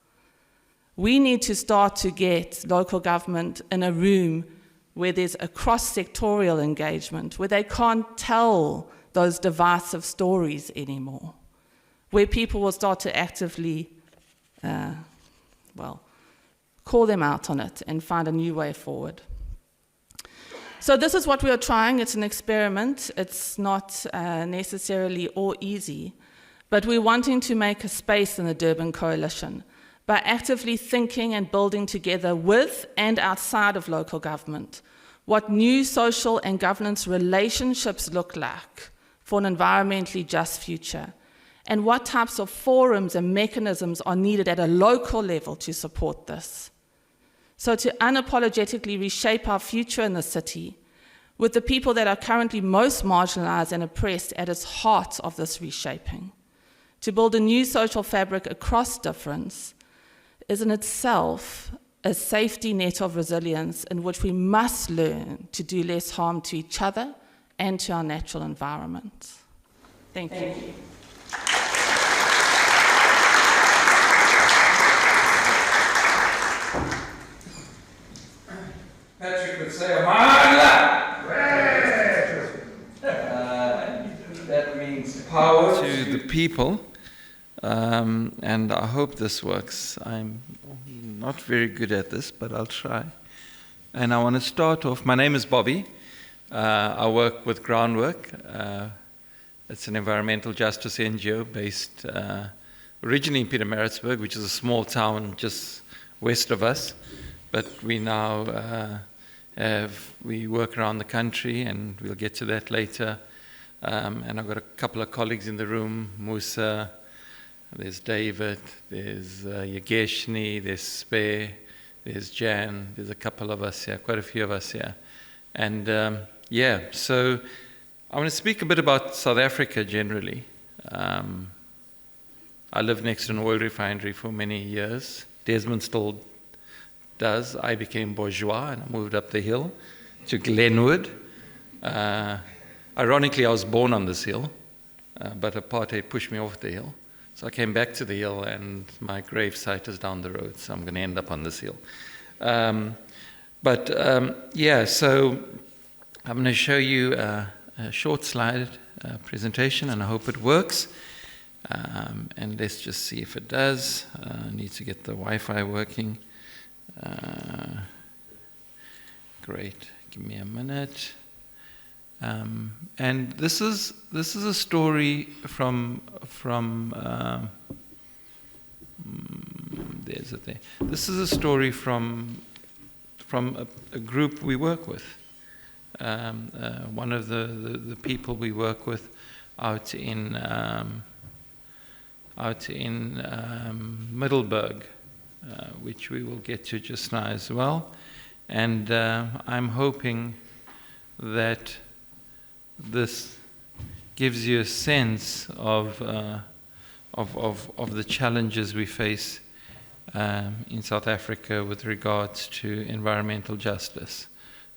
We need to start to get local government in a room where there's a cross-sectorial engagement, where they can't tell those divisive stories anymore, where people will start to actively, call them out on it and find a new way forward. So this is what we are trying. It's an experiment. It's not necessarily all easy, but we're wanting to make a space in the Durban Coalition by actively thinking and building together with and outside of local government what new social and governance relationships look like for an environmentally just future, and what types of forums and mechanisms are needed at a local level to support this. So to unapologetically reshape our future in the city with the people that are currently most marginalized and oppressed at its heart of this reshaping. To build a new social fabric across difference is in itself a safety net of resilience in which we must learn to do less harm to each other and to our natural environment. Thank you. Patrick would say, Amandla! That means power to the people, and I hope this works. I'm not very good at this, but I'll try. And I want to start off, my name is Bobby. I work with Groundwork. It's an environmental justice NGO based originally in Pietermaritzburg, which is a small town just west of us. But we now we work around the country, and we'll get to that later. And I've got a couple of colleagues in the room, Musa, there's David, there's Yageshni, there's Spare, there's Jan, there's a couple of us here, quite a few of us here. And so I want to speak a bit about South Africa generally. I lived next to an oil refinery for many years. Desmond still does, I became bourgeois and I moved up the hill to Glenwood. Ironically, I was born on this hill, but apartheid pushed me off the hill. So I came back to the hill, and my grave site is down the road, so I'm going to end up on this hill. Yeah, so I'm going to show you a short slide presentation, and I hope it works. And let's just see if it does. I need to get the Wi-Fi working. Great, give me a minute. And this is a story from there's it there. This is a story from a group we work with. One of the people we work with out in Middelburg, which we will get to just now as well. And I'm hoping that this gives you a sense of the challenges we face in South Africa with regards to environmental justice.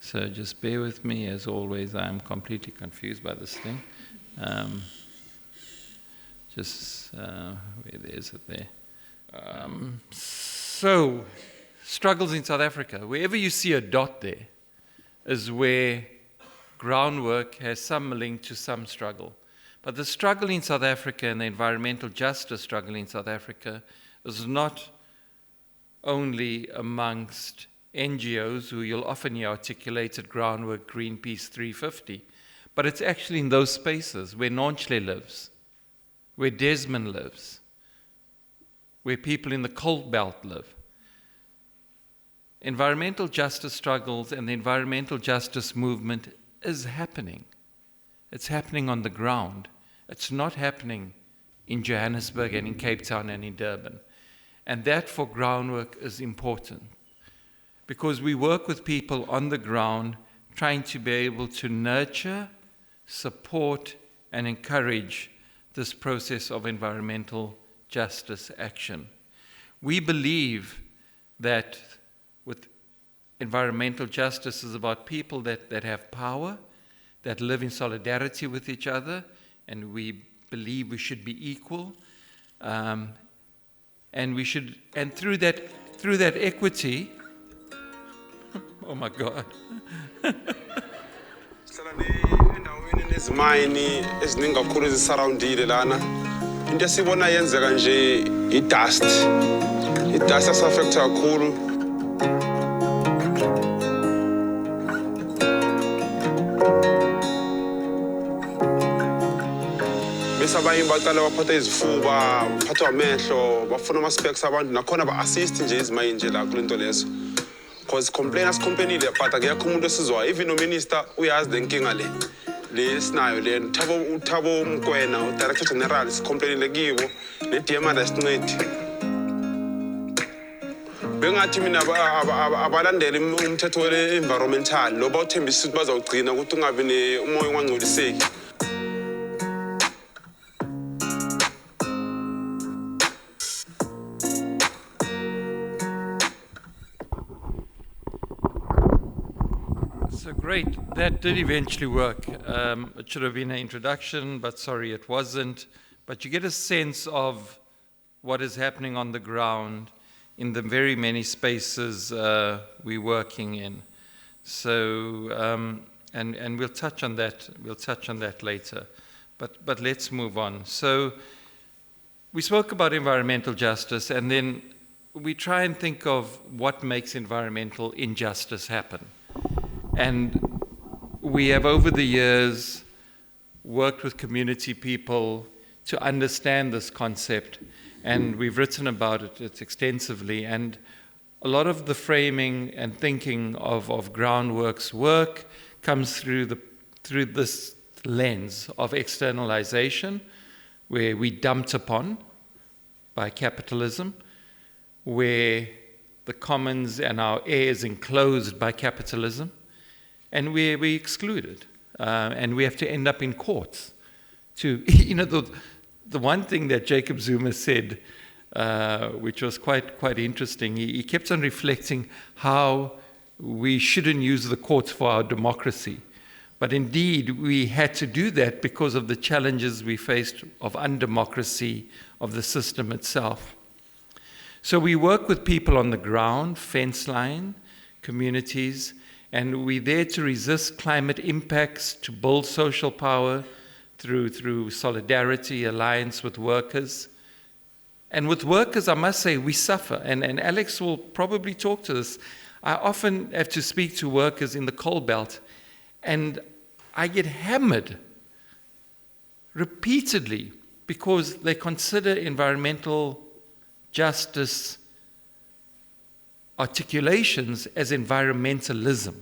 So just bear with me, as always. I'm completely confused by this thing. Where is it there? So, struggles in South Africa. Wherever you see a dot there is where groundwork has some link to some struggle. But the struggle in South Africa and the environmental justice struggle in South Africa is not only amongst NGOs, who you'll often hear articulated groundwork, Greenpeace 350, but it's actually in those spaces where Nonchle lives, where Desmond lives, where people in the coal belt live. Environmental justice struggles and the environmental justice movement is happening. It's happening on the ground. It's not happening in Johannesburg and in Cape Town and in Durban. And that for groundwork is important, because we work with people on the ground trying to be able to nurture, support, and encourage this process of environmental justice action. We believe that with environmental justice is about people that have power, that live in solidarity with each other, and we believe we should be equal, and through that equity. Oh my God. Izimine eziningi kakhulu ezisurroundile lana. Into esibona yenzeka nje i-dust. I-dust asaffecta kakhulu. Bese abanye baqala baphatha izifuba, baphathwa amehlo, bafuna ama-specs abantu, nakhona ba-assist nje izimine nje la kule nto lezo. Because complain asicomplenile, but akekho umuntu esizwayo. Even no-minister uyazi le nkinga le. Le sinayo le uThabo Mkwena, uDirector General, sicomplainile kibo, ne-DMR asincedi. Bengathi mina abalandela umthetho we-environmental, lo bawuthembisa ukuthi bazawugcina ukuthi ungabi umoya ungangcoliseki. So great, that did eventually work. It should have been an introduction, but sorry it wasn't. But you get a sense of what is happening on the ground in the very many spaces we're working in. So, and we'll touch on that. We'll touch on that later. But let's move on. So, we spoke about environmental justice, and then we try and think of what makes environmental injustice happen. And we have, over the years, worked with community people to understand this concept, and we've written about it extensively. And a lot of the framing and thinking of Groundwork's work comes through this lens of externalization, where we dumped upon by capitalism, where the commons and our air is enclosed by capitalism, and where we excluded, and we have to end up in courts. To, the one thing that Jacob Zuma said which was quite interesting. He kept on reflecting how we shouldn't use the courts for our democracy. But indeed, we had to do that because of the challenges we faced of undemocracy of the system itself. So we work with people on the ground, fence line, communities, and we're there to resist climate impacts, to build social power through solidarity, alliance with workers. And with workers, I must say, we suffer. And Alex will probably talk to this. I often have to speak to workers in the coal belt, and I get hammered repeatedly because they consider environmental justice articulations as environmentalism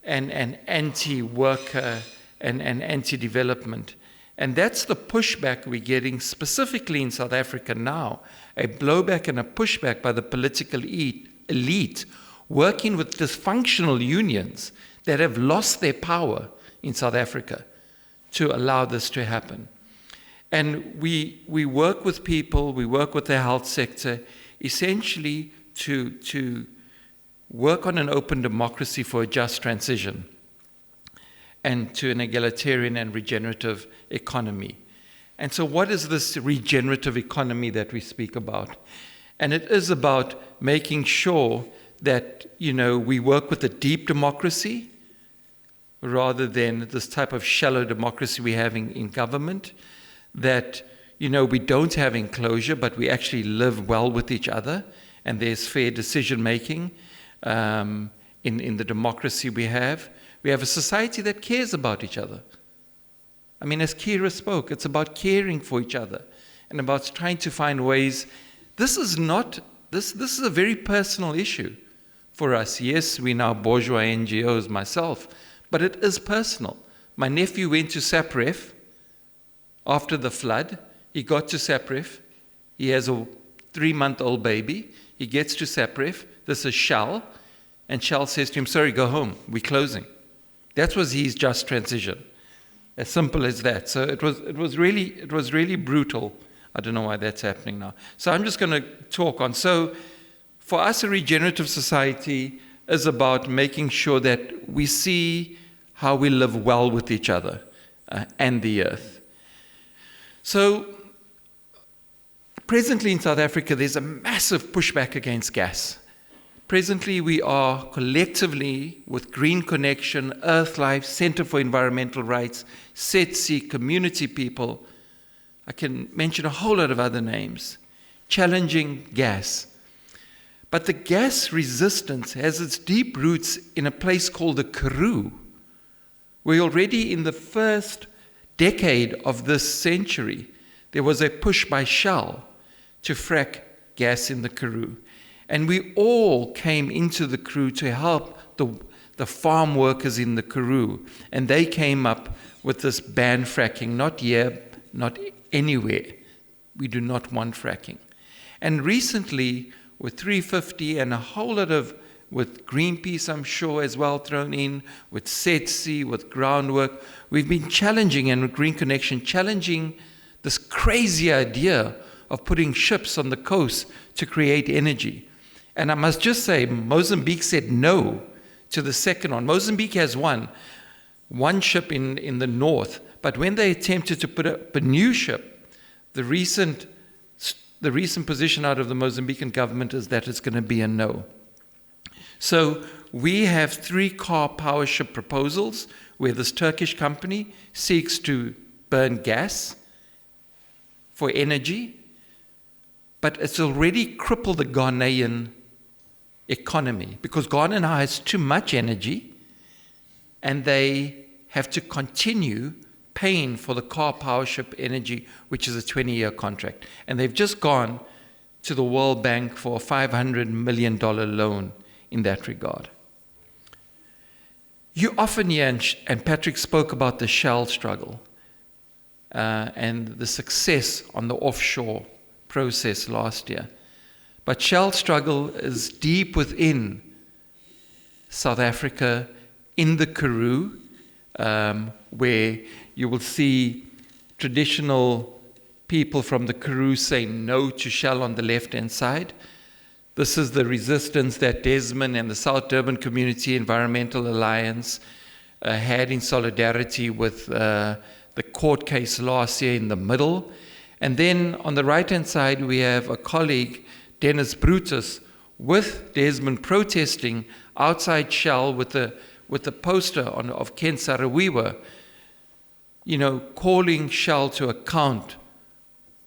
and anti-worker and anti-development. And that's the pushback we're getting specifically in South Africa now, a blowback and a pushback by the political elite working with dysfunctional unions that have lost their power in South Africa to allow this to happen. And we work with people, we work with the health sector, essentially to work on an open democracy for a just transition and to an egalitarian and regenerative economy. And so what is this regenerative economy that we speak about? And it is about making sure that, we work with a deep democracy rather than this type of shallow democracy we're having in government, that, we don't have enclosure, but we actually live well with each other, and there's fair decision-making in the democracy we have. We have a society that cares about each other. I mean, as Kira spoke, it's about caring for each other and about trying to find ways. This is a very personal issue for us. Yes, we're now bourgeois NGOs myself, but it is personal. My nephew went to SAPREF after the flood. He got to SAPREF. He has a 3-month-old baby. He gets to SAPREF. This is Shell. And Shell says to him, sorry, go home. We're closing. That was his just transition. As simple as that. So it was really brutal. I don't know why that's happening now. So I'm just going to talk on. So for us, a regenerative society is about making sure that we see how we live well with each other and the earth. So presently in South Africa, there's a massive pushback against gas. Presently, we are collectively with Green Connection, Earth Life, Centre for Environmental Rights, SETC, community people, I can mention a whole lot of other names, challenging gas. But the gas resistance has its deep roots in a place called the Karoo, where already in the first decade of this century, there was a push by Shell to frack gas in the Karoo. And we all came into the Karoo to help the farm workers in the Karoo. And they came up with this ban fracking, not here, not anywhere. We do not want fracking. And recently, with 350 and a whole lot of, with Greenpeace, I'm sure, as well thrown in, with SETC, with groundwork, we've been challenging, and with Green Connection, challenging this crazy idea of putting ships on the coast to create energy. And I must just say, Mozambique said no to the second one. Mozambique has one ship in the north, but when they attempted to put up a new ship, the recent position out of the Mozambican government is that it's going to be a no. So we have 3 car power ship proposals where this Turkish company seeks to burn gas for energy, but it's already crippled the Ghanaian economy because Ghana now has too much energy and they have to continue paying for the car power ship energy, which is a 20-year contract. And they've just gone to the World Bank for a $500 million loan in that regard. You often hear, and Patrick spoke about the Shell struggle and the success on the offshore process last year. But Shell struggle is deep within South Africa, in the Karoo, where you will see traditional people from the Karoo say no to Shell on the left-hand side. This is the resistance that Desmond and the South Durban Community Environmental Alliance had in solidarity with the court case last year in the middle. And then on the right-hand side, we have a colleague, Dennis Brutus, with Desmond protesting outside Shell with the poster of Ken Saro-Wiwa, calling Shell to account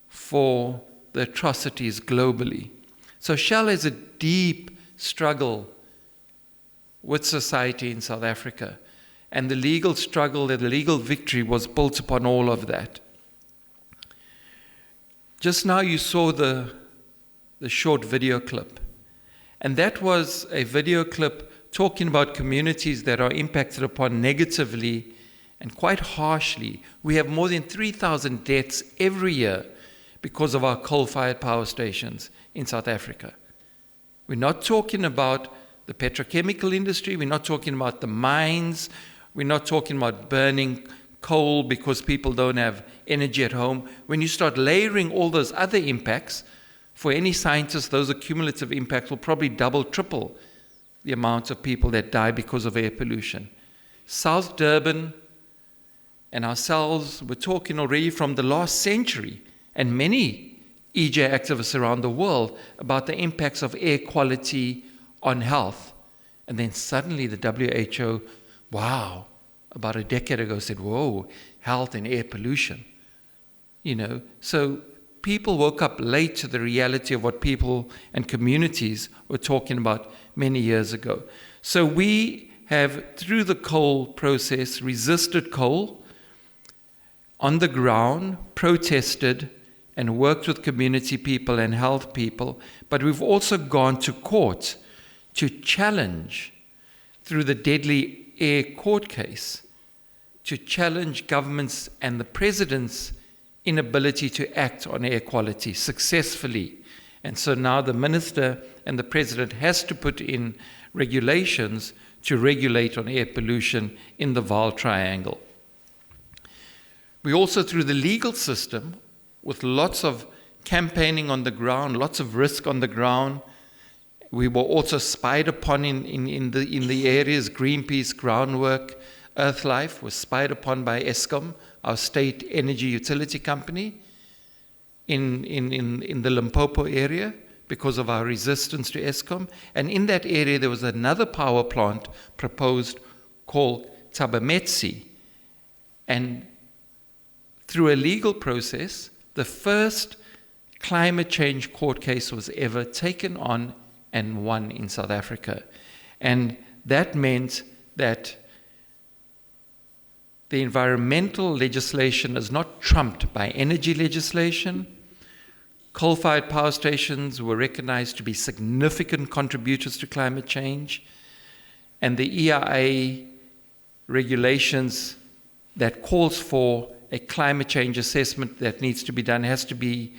for the atrocities globally. So Shell has a deep struggle with society in South Africa. And the legal struggle, the legal victory was built upon all of that. Just now you saw the short video clip. And that was a video clip talking about communities that are impacted upon negatively and quite harshly. We have more than 3,000 deaths every year because of our coal-fired power stations in South Africa. We're not talking about the petrochemical industry. We're not talking about the mines. We're not talking about burning coal because people don't have energy at home. When you start layering all those other impacts, for any scientist, those cumulative impacts will probably double, triple the amount of people that die because of air pollution. South Durban and ourselves were talking already from the last century, and many EJ activists around the world, about the impacts of air quality on health. And then suddenly the WHO, about a decade ago said, whoa, health and air pollution. So people woke up late to the reality of what people and communities were talking about many years ago. So we have, through the coal process, resisted coal on the ground, protested, and worked with community people and health people, but we've also gone to court to challenge, through the deadly air court case, to challenge governments and the president's inability to act on air quality successfully. And so now the minister and the president has to put in regulations to regulate on air pollution in the Vaal Triangle. We also, through the legal system, with lots of campaigning on the ground, lots of risk on the ground. We were also spied upon in the areas. Greenpeace, groundwork, Earthlife was spied upon by Eskom, our state energy utility company, in the Limpopo area because of our resistance to Eskom. And in that area there was another power plant proposed called Tabametsi. And through a legal process, the first climate change court case was ever taken on and won in South Africa. And that meant that the environmental legislation is not trumped by energy legislation. Coal-fired power stations were recognized to be significant contributors to climate change. And the EIA regulations that calls for a climate change assessment that needs to be done has to be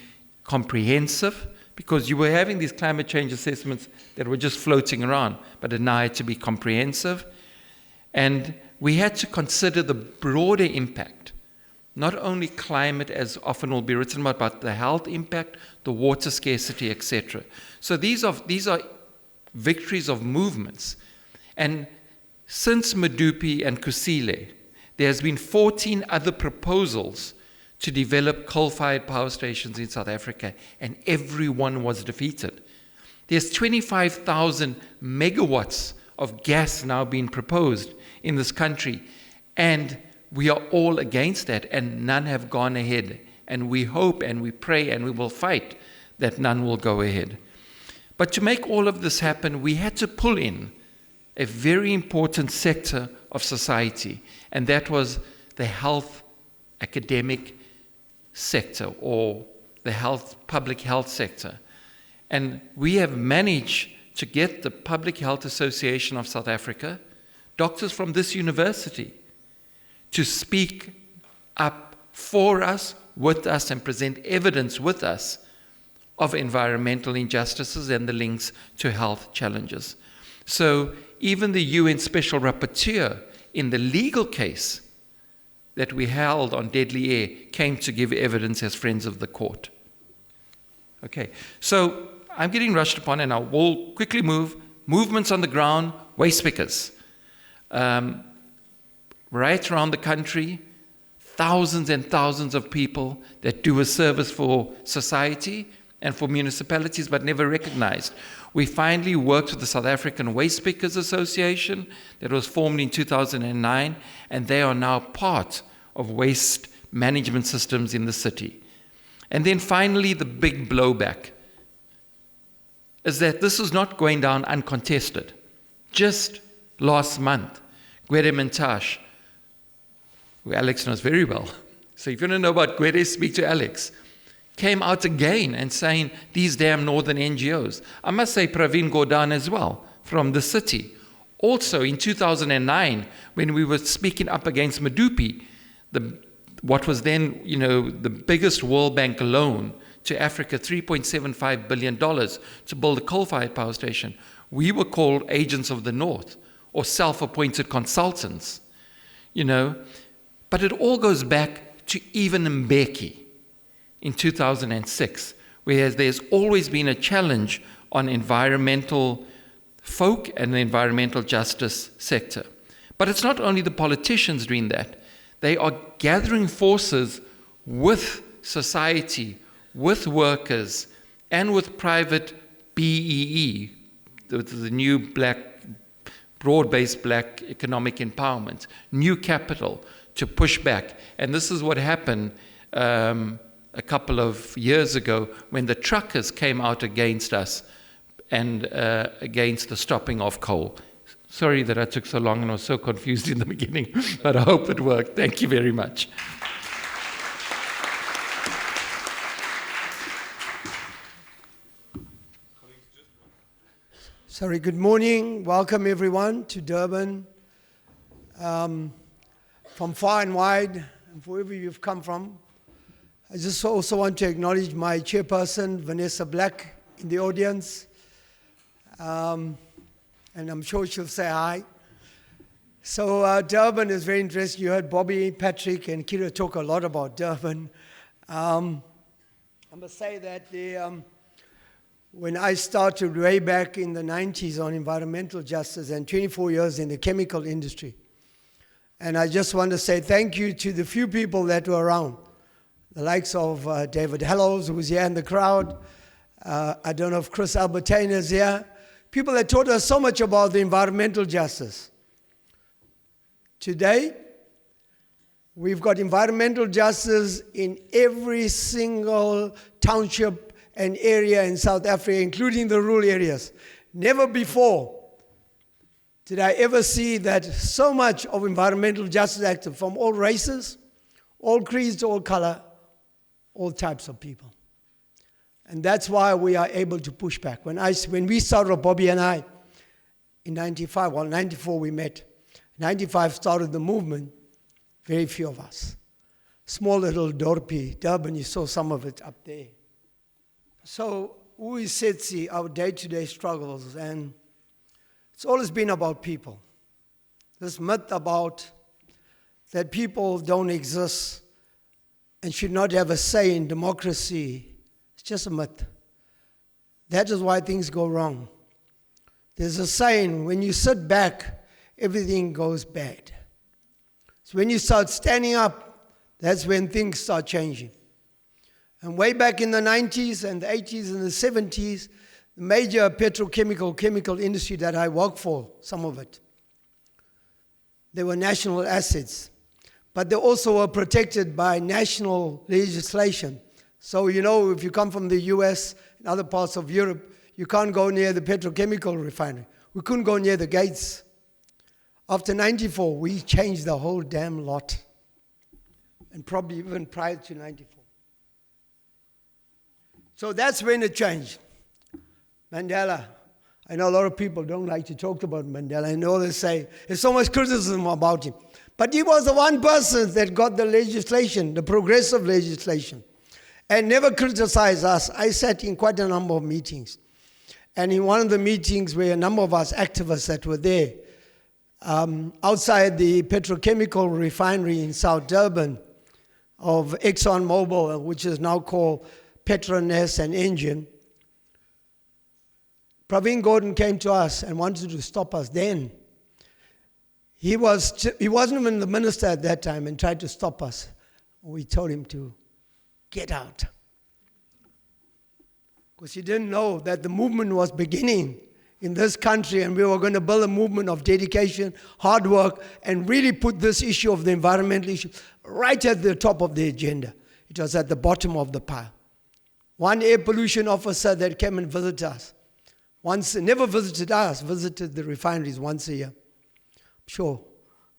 comprehensive, because you were having these climate change assessments that were just floating around, but it now had to be comprehensive. And we had to consider the broader impact, not only climate, as often will be written about, but the health impact, the water scarcity, etc. So these are victories of movements. And since Medupi and Kusile, there has been 14 other proposals to develop coal-fired power stations in South Africa, and every one was defeated. There's 25,000 megawatts of gas now being proposed in this country, and we are all against that, and none have gone ahead. And we hope and we pray and we will fight that none will go ahead. But to make all of this happen, we had to pull in a very important sector of society, and that was the health academic sector, or the public health sector. And we have managed to get the Public Health Association of South Africa, doctors from this university, to speak up for us, with us, and present evidence with us of environmental injustices and the links to health challenges. So even the UN Special Rapporteur in the legal case that we held on deadly air came to give evidence as friends of the court. Okay, so I'm getting rushed upon, and I will quickly move. Movements on the ground, waste pickers. Right around the country, thousands and thousands of people that do a service for society and for municipalities, but never recognized. We finally worked with the South African Waste Pickers Association that was formed in 2009, and they are now part of waste management systems in the city. And then finally, the big blowback is that this is not going down uncontested. Just last month, Gwede Mintash, who Alex knows very well, so if you want to know about Gwede, speak to Alex, came out again and saying, these damn northern NGOs. I must say Praveen Gordhan as well, from the city. Also in 2009, when we were speaking up against Medupi, what was then, the biggest World Bank loan to Africa, $3.75 billion to build a coal-fired power station, we were called agents of the North or self-appointed consultants, But it all goes back to even Mbeki in 2006, whereas there's always been a challenge on environmental folk and the environmental justice sector. But it's not only the politicians doing that. They are gathering forces with society, with workers, and with private BEE, the new broad-based black economic empowerment, new capital to push back. And this is what happened a couple of years ago when the truckers came out against us and against the stopping of coal. Sorry that I took so long and was so confused in the beginning, but I hope it worked. Thank you very much. Sorry, good morning. Welcome everyone to Durban. From far and wide, and wherever you've come from. I just also want to acknowledge my chairperson, Vanessa Black, in the audience. And I'm sure she'll say hi. So Durban is very interesting. You heard Bobby, Patrick, and Kira talk a lot about Durban. I must say that when I started way back in the 90s on environmental justice and 24 years in the chemical industry, and I just want to say thank you to the few people that were around, the likes of David Hallows, who's here in the crowd. I don't know if Chris Albertine is here. People that taught us so much about the environmental justice. Today, we've got environmental justice in every single township and area in South Africa, including the rural areas. Never before did I ever see that so much of environmental justice active from all races, all creeds, all color, all types of people. And that's why we are able to push back. When we started, Bobby and I, in 95, well, 94 we met. 95 started the movement, very few of us. Small little Dorpi, Durban, you saw some of it up there. So we see our day-to-day struggles, and it's always been about people. This myth about that people don't exist and should not have a say in democracy, it's just a myth. That is why things go wrong. There's a saying, when you sit back, everything goes bad. So when you start standing up, that's when things start changing. And way back in the 90s and the 80s and the 70s, the major chemical industry that I worked for, some of it, they were national assets. But they also were protected by national legislation. So, if you come from the US and other parts of Europe, you can't go near the petrochemical refinery. We couldn't go near the gates. After 94, we changed the whole damn lot. And probably even prior to 94. So that's when it changed. Mandela. I know a lot of people don't like to talk about Mandela. I know they say there's so much criticism about him. But he was the one person that got the legislation, the progressive legislation, and never criticized us. I sat in quite a number of meetings. And in one of the meetings where a number of us activists that were there, outside the petrochemical refinery in South Durban of ExxonMobil, which is now called Petronas and Engine. Praveen Gordon came to us and wanted to stop us then. He wasn't even the minister at that time and tried to stop us. We told him to get out. Because he didn't know that the movement was beginning in this country and we were going to build a movement of dedication, hard work, and really put this issue of the environmental issue right at the top of the agenda. It was at the bottom of the pile. One air pollution officer that came and visited us, never visited us, visited the refineries once a year. Sure,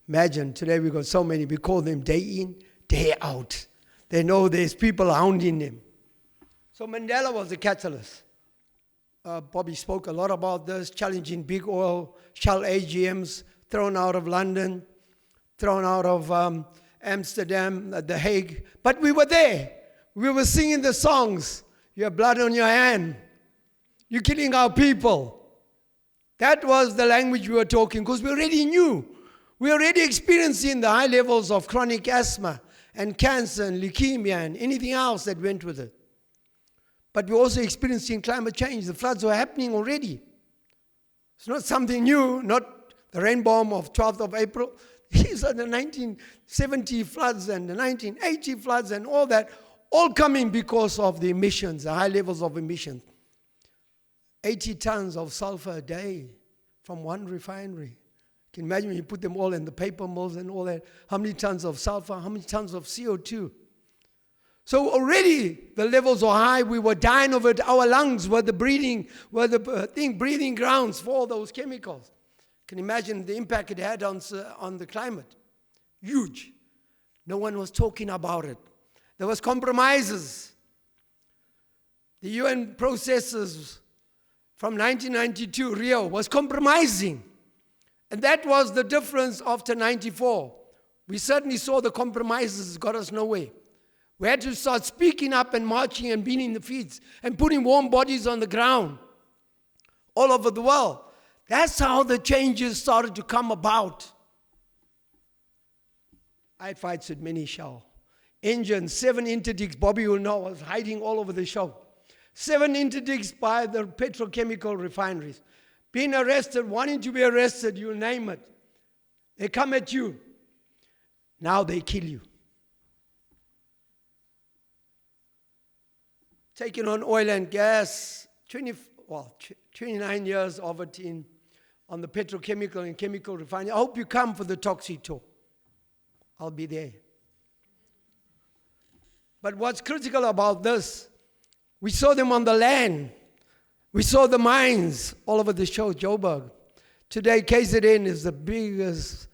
imagine, today we got so many, we call them day in, day out. They know there's people hounding them. So Mandela was the catalyst. Bobby spoke a lot about this, challenging big oil, Shell AGMs, thrown out of London, thrown out of Amsterdam, The Hague. But we were there. We were singing the songs. You have blood on your hand. You're killing our people. That was the language we were talking because we already knew. We were already experiencing the high levels of chronic asthma and cancer and leukemia and anything else that went with it. But we're also experiencing climate change. The floods were happening already. It's not something new, not the rain bomb of 12th of April. These are the 1970 floods and the 1980 floods and all that, all coming because of the emissions, the high levels of emissions. 80 tons of sulfur a day from one refinery. You can imagine when you put them all in the paper mills and all that, how many tons of sulfur, how many tons of CO2. So already the levels were high, we were dying of it, our lungs were the breathing grounds for all those chemicals. You can imagine the impact it had on the climate. Huge. No one was talking about it. There was compromises. The UN processes from 1992, Rio, was compromising. And that was the difference after 94. We certainly saw the compromises got us nowhere. We had to start speaking up and marching and being in the fields and putting warm bodies on the ground all over the world. That's how the changes started to come about. I had fights with many Shell. Engines, 7 interdicts, Bobby will know, I was hiding all over the show. 7 interdicts by the petrochemical refineries. Being arrested, wanting to be arrested, you name it. They come at you. Now they kill you. Taking on oil and gas, 29 years of it on the petrochemical and chemical refinery. I hope you come for the Toxic talk. I'll be there. But what's critical about this, we saw them on the land. We saw the mines all over the show, Joburg. Today, KZN is the biggest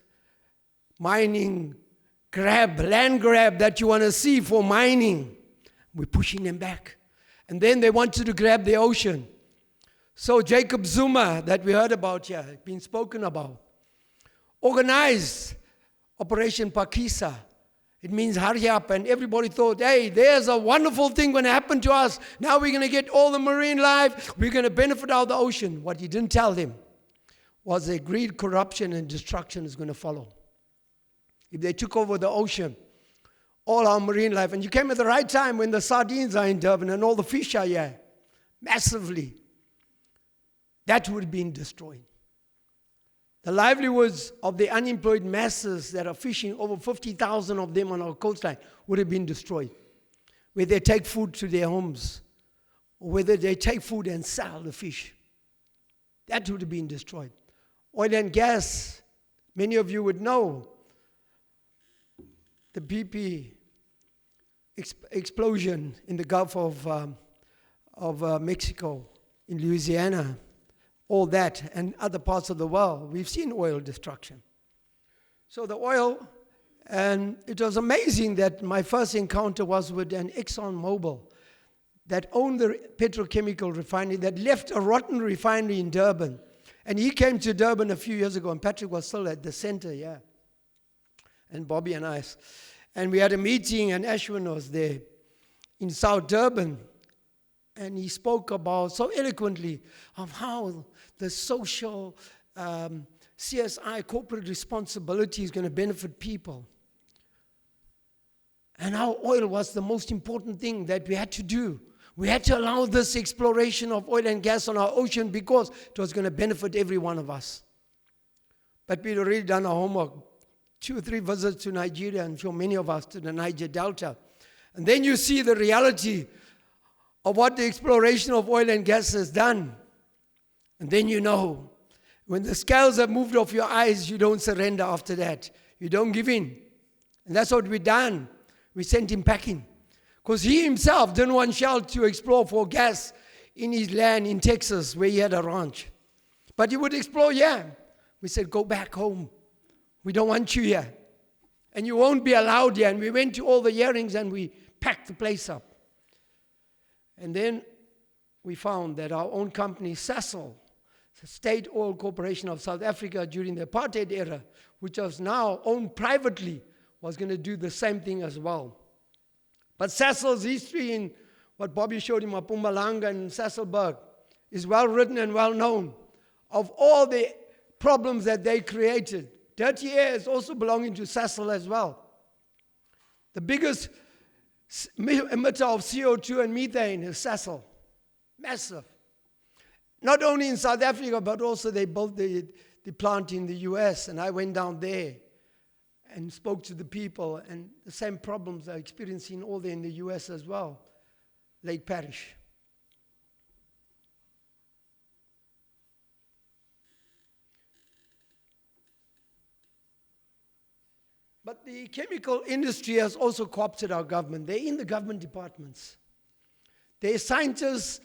mining land grab that you want to see for mining. We're pushing them back. And then they wanted to grab the ocean. So Jacob Zuma, that we heard about here, been spoken about, organized Operation Pakisa. It means hurry up, and everybody thought, hey, there's a wonderful thing going to happen to us. Now we're going to get all the marine life. We're going to benefit out of the ocean. What he didn't tell them was that greed, corruption, and destruction is going to follow. If they took over the ocean, all our marine life, and you came at the right time when the sardines are in Durban and all the fish are here, massively, that would have been destroyed. The livelihoods of the unemployed masses that are fishing, over 50,000 of them on our coastline, would have been destroyed. Whether they take food to their homes, or whether they take food and sell the fish, that would have been destroyed. Oil and gas, many of you would know, the BP explosion in the Gulf of Mexico, in Louisiana, all that, and other parts of the world. We've seen oil destruction. So the oil, and it was amazing that my first encounter was with an ExxonMobil that owned the petrochemical refinery, that left a rotten refinery in Durban. And he came to Durban a few years ago, and Patrick was still at the center, yeah. And Bobby and I. And we had a meeting, and Ashwin was there in South Durban. And he spoke about, so eloquently, of how the social CSI, corporate responsibility, is going to benefit people. And our oil was the most important thing that we had to do. We had to allow this exploration of oil and gas on our ocean because it was going to benefit every one of us. But we'd already done our homework. 2 or 3 visits to Nigeria, and for many of us to the Niger Delta. And then you see the reality of what the exploration of oil and gas has done. And then you know, when the scales have moved off your eyes, you don't surrender after that. You don't give in. And that's what we done. We sent him packing. Because he himself didn't want Shell to explore for gas in his land in Texas where he had a ranch. But he would explore, yeah. We said, go back home. We don't want you here. And you won't be allowed here. And we went to all the hearings and we packed the place up. And then we found that our own company, Sasol, the State Oil Corporation of South Africa during the apartheid era, which was now owned privately, was going to do the same thing as well. But Sasol's history in what Bobby showed in Mpumalanga and Sasolburg is well written and well known. Of all the problems that they created, dirty air is also belonging to Sasol as well. The biggest emitter of CO2 and methane is Sasol. Massive. Not only in South Africa, but also they built the plant in the US, and I went down there and spoke to the people, and the same problems are experiencing all there in the US as well. Lake Parish. But the chemical industry has also co-opted our government. They're in the government departments. Their scientists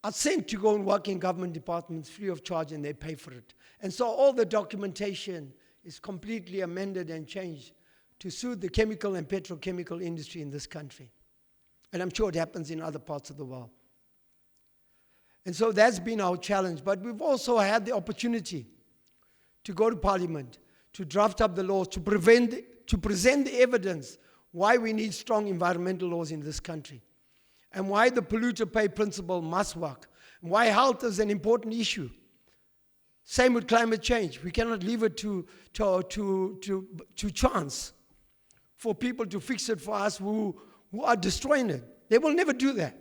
are sent to go and work in government departments free of charge, and they pay for it. And so all the documentation is completely amended and changed to suit the chemical and petrochemical industry in this country. And I'm sure it happens in other parts of the world. And so that's been our challenge. But we've also had the opportunity to go to Parliament, to draft up the laws, to present the evidence why we need strong environmental laws in this country, and why the polluter pay principle must work, and why health is an important issue. Same with climate change. We cannot leave it to chance for people to fix it for us who are destroying it. They will never do that.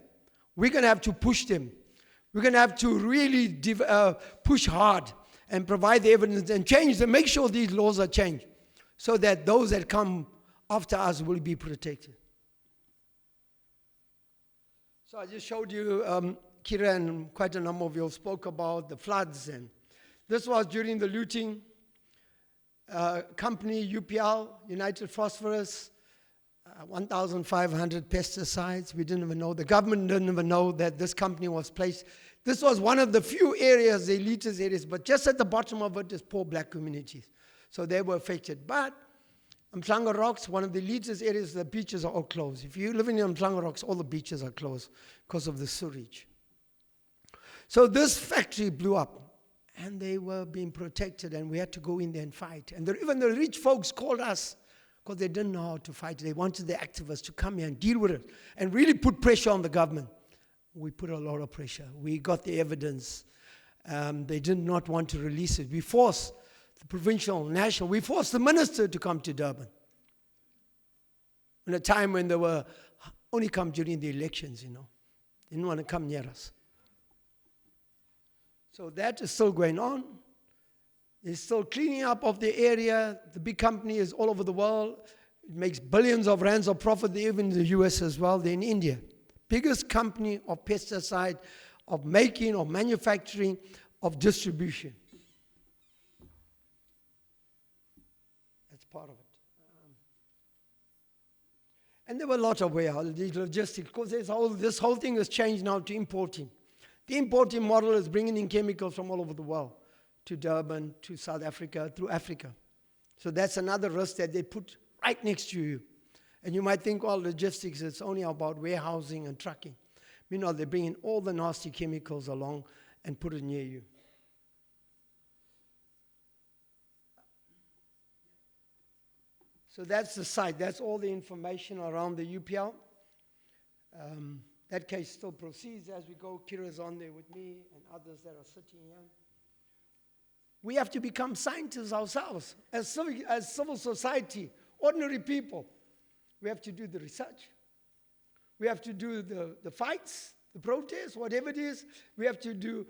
We're going to have to push them. We're going to have to really push hard and provide the evidence and change them, make sure these laws are changed so that those that come after us will be protected. So I just showed you, Kira and quite a number of you spoke about the floods, and this was during the looting. Company UPL, United Phosphorus, 1,500 pesticides. We didn't even know, the government didn't even know that this company was placed. This was one of the few areas, the elitist areas, but just at the bottom of it is poor black communities. So they were affected. But Mhlanga Rocks, one of the elitist areas, the beaches are all closed. If you're living in Mhlanga Rocks, all the beaches are closed because of the sewage. So this factory blew up, and they were being protected, and we had to go in there and fight. And even the rich folks called us because they didn't know how to fight. They wanted the activists to come here and deal with it and really put pressure on the government. We put a lot of pressure. We got the evidence. They did not want to release it. We forced the provincial, national, we forced the minister to come to Durban in a time when they were only come during the elections, you know. They didn't want to come near us. So that is still going on. There's still cleaning up of the area. The big company is all over the world. It makes billions of rands of profit, even in the US as well. They're in India. Biggest company of pesticide, of making, of manufacturing, of distribution. That's part of it. And there were a lot of warehouses, logistics, because this whole thing has changed now to importing. The importing model is bringing in chemicals from all over the world to Durban, to South Africa, through Africa. So that's another risk that they put right next to you. And you might think, well, logistics, it's only about warehousing and trucking. Meanwhile, they bring in all the nasty chemicals along and put it near you. So that's the site. That's all the information around the UPL. That case still proceeds as we go. Kira's on there with me and others that are sitting here. We have to become scientists ourselves, as civil society, ordinary people. We have to do the research. We have to do the fights, the protests, whatever it is. We have to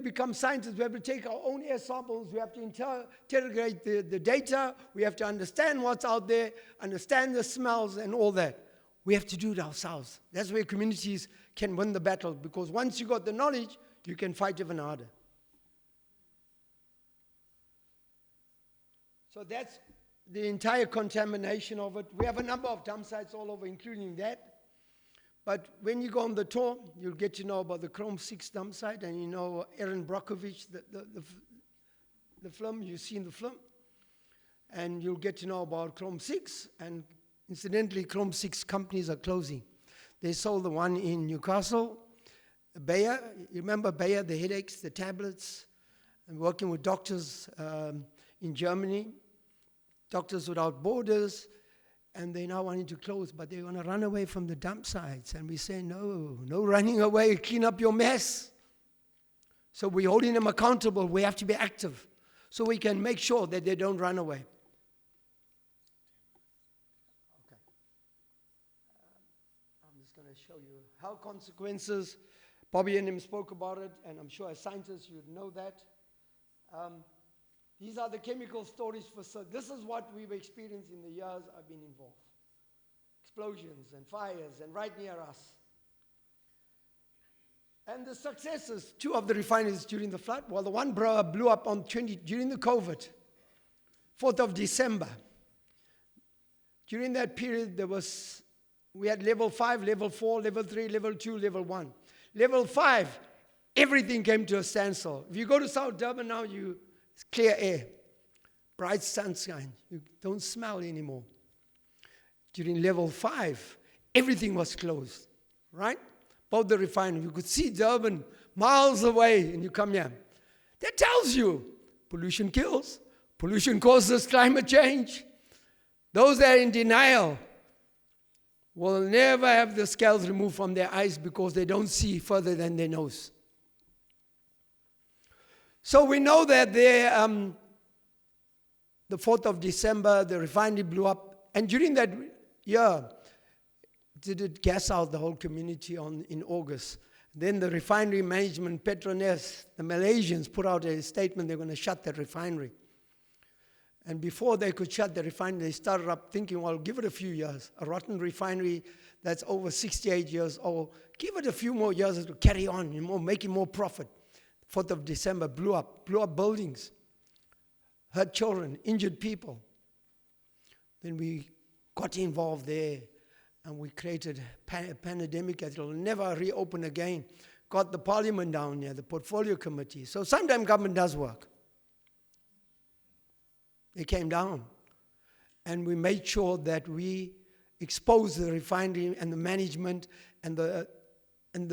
become scientists. We have to take our own air samples. We have to interrogate the data. We have to understand what's out there, understand the smells and all that. We have to do it ourselves. That's where communities can win the battle, because once you got the knowledge, you can fight even harder. So that's the entire contamination of it. We have a number of dump sites all over, including that. But when you go on the tour, you'll get to know about the Chrome 6 dump site, and you know Aaron Brockovich, the film, you've seen the film. And you'll get to know about Chrome 6, and incidentally, Chrome 6 companies are closing. They sold the one in Newcastle, Bayer. You remember Bayer, the headaches, the tablets, and working with doctors in Germany, Doctors Without Borders, and they now wanting to close, but they want to run away from the dump sites. And we say, no running away, clean up your mess. So we're holding them accountable. We have to be active so we can make sure that they don't run away. Okay. I'm just going to show you health consequences. Bobby and him spoke about it, and I'm sure as scientists you'd know that. These are the chemical storage facilities. This is what we've experienced in the years I've been involved. Explosions and fires, and right near us. And the successes, 2 of the refineries during the flood. Well, the one blew up on during the COVID, 4th of December. During that period, we had level 5, level 4, level 3, level 2, level 1. Level 5, everything came to a standstill. If you go to South Durban now, it's clear air, bright sunshine. You don't smell anymore. During level 5, everything was closed, right? Both the refinery. You could see Durban miles away, and you come here. That tells you pollution kills. Pollution causes climate change. Those that are in denial will never have the scales removed from their eyes because they don't see further than their nose. So we know that the 4th of December, the refinery blew up. And during that year, did it gas out the whole community in August. Then the refinery management, Petronas, the Malaysians put out a statement they're going to shut the refinery. And before they could shut the refinery, they started up thinking, well, give it a few years. A rotten refinery that's over 68 years old, give it a few more years to carry on, making more profit. 4th of December blew up buildings, hurt children, injured people. Then we got involved there, and we created a pandemic that will never reopen again. Got the parliament down there, the portfolio committee. So sometimes government does work. They came down, and we made sure that we exposed the refinery and the management and the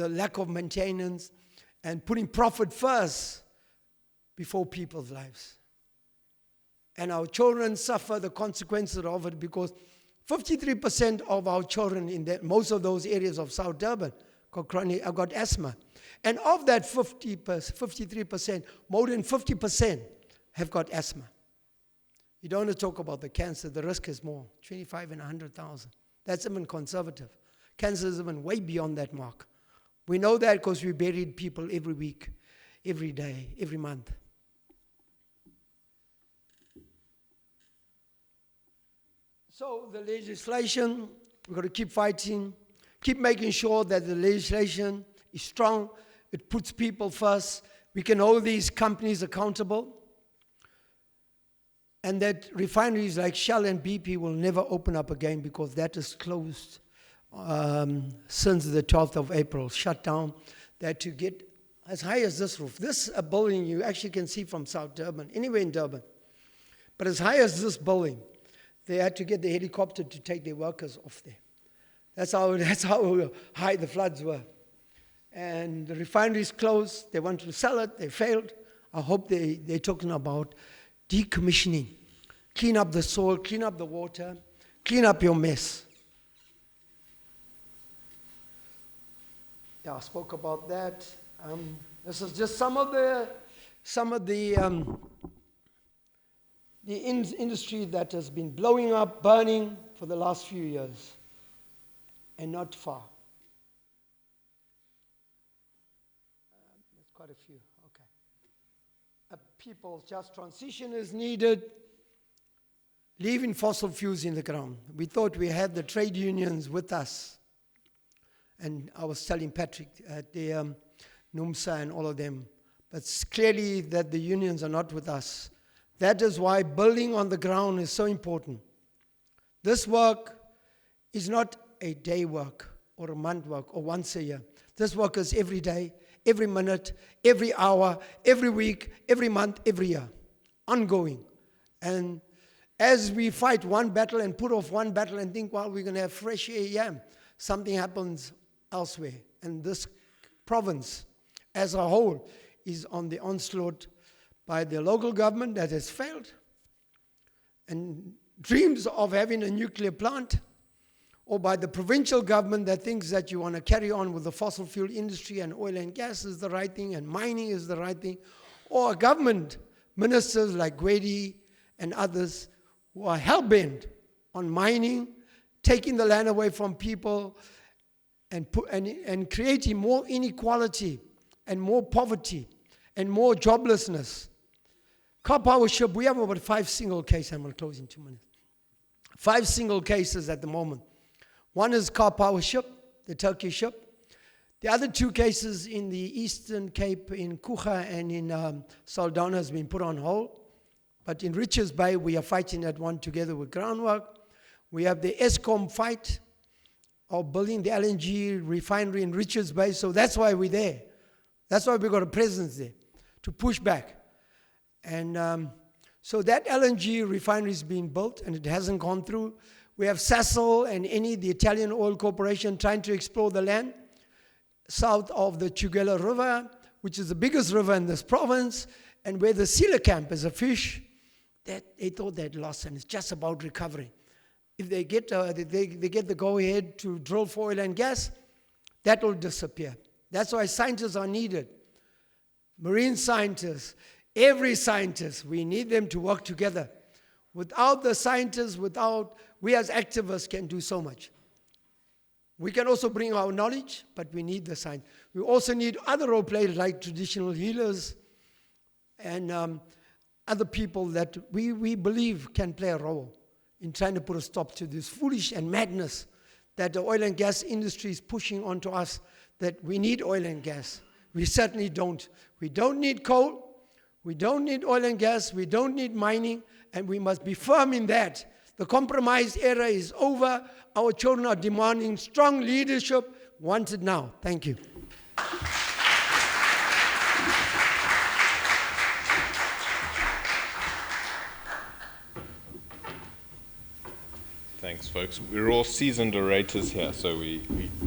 lack of maintenance, and putting profit first before people's lives. And our children suffer the consequences of it, because 53% of our children in most of those areas of South Durban got asthma. And of that 53%, more than 50% have got asthma. You don't want to talk about the cancer. The risk is more, 25 in 100,000. That's even conservative. Cancer is even way beyond that mark. We know that because we buried people every week, every day, every month. So the legislation, we've got to keep fighting, keep making sure that the legislation is strong. It puts people first. We can hold these companies accountable. And that refineries like Shell and BP will never open up again, because that is closed since the 12th of April, shut down. They had to get as high as this roof. This a building you actually can see from South Durban, anywhere in Durban. But as high as this building, they had to get the helicopter to take their workers off there. That's how high the floods were. And the refineries closed. They wanted to sell it. They failed. I hope they're talking about decommissioning. Clean up the soil, clean up the water, clean up your mess. Yeah, I spoke about that. This is just some of the the industry that has been blowing up, burning for the last few years, and not far. There's quite a few, okay. A people's just transition is needed. Leaving fossil fuels in the ground. We thought we had the trade unions with us. And I was telling Patrick at the NUMSA and all of them, but it's clearly that the unions are not with us. That is why building on the ground is so important. This work is not a day work or a month work or once a year. This work is every day, every minute, every hour, every week, every month, every year, ongoing. And as we fight one battle and put off one battle and think, well, we're going to have fresh air, something happens elsewhere. And this province as a whole is on the onslaught by the local government that has failed, and dreams of having a nuclear plant, or by the provincial government that thinks that you want to carry on with the fossil fuel industry and oil and gas is the right thing and mining is the right thing, or government ministers like Gwedi and others who are hell-bent on mining, taking the land away from people, and creating more inequality and more poverty and more joblessness. Car power ship, we have about 5 single cases. I'm going to close in 2 minutes. 5 single cases at the moment. One is car power ship, the Turkish ship. The other 2 cases in the Eastern Cape, in Kucha and in Saldanha, has been put on hold. But in Richards Bay, we are fighting that one together with groundwork. We have the ESCOM fight of building the LNG refinery in Richards Bay, so that's why we're there. That's why we've got a presence there, to push back. And so that LNG refinery is being built, and it hasn't gone through. We have Sasol and Eni, the Italian oil corporation, trying to explore the land south of the Tugela River, which is the biggest river in this province, and where the sealer camp is a fish that they thought they'd lost, and it's just about recovery. If they get the go-ahead to drill for oil and gas, that will disappear. That's why scientists are needed. Marine scientists, every scientist, we need them to work together. Without the scientists, we as activists can do so much. We can also bring our knowledge, but we need the science. We also need other role players like traditional healers and other people that we believe can play a role in trying to put a stop to this foolish and madness that the oil and gas industry is pushing onto us, that we need oil and gas. We certainly don't. We don't need coal. We don't need oil and gas. We don't need mining. And we must be firm in that. The compromise era is over. Our children are demanding strong leadership, wanted now. Thank you. Thanks, folks. We're all seasoned orators here, so we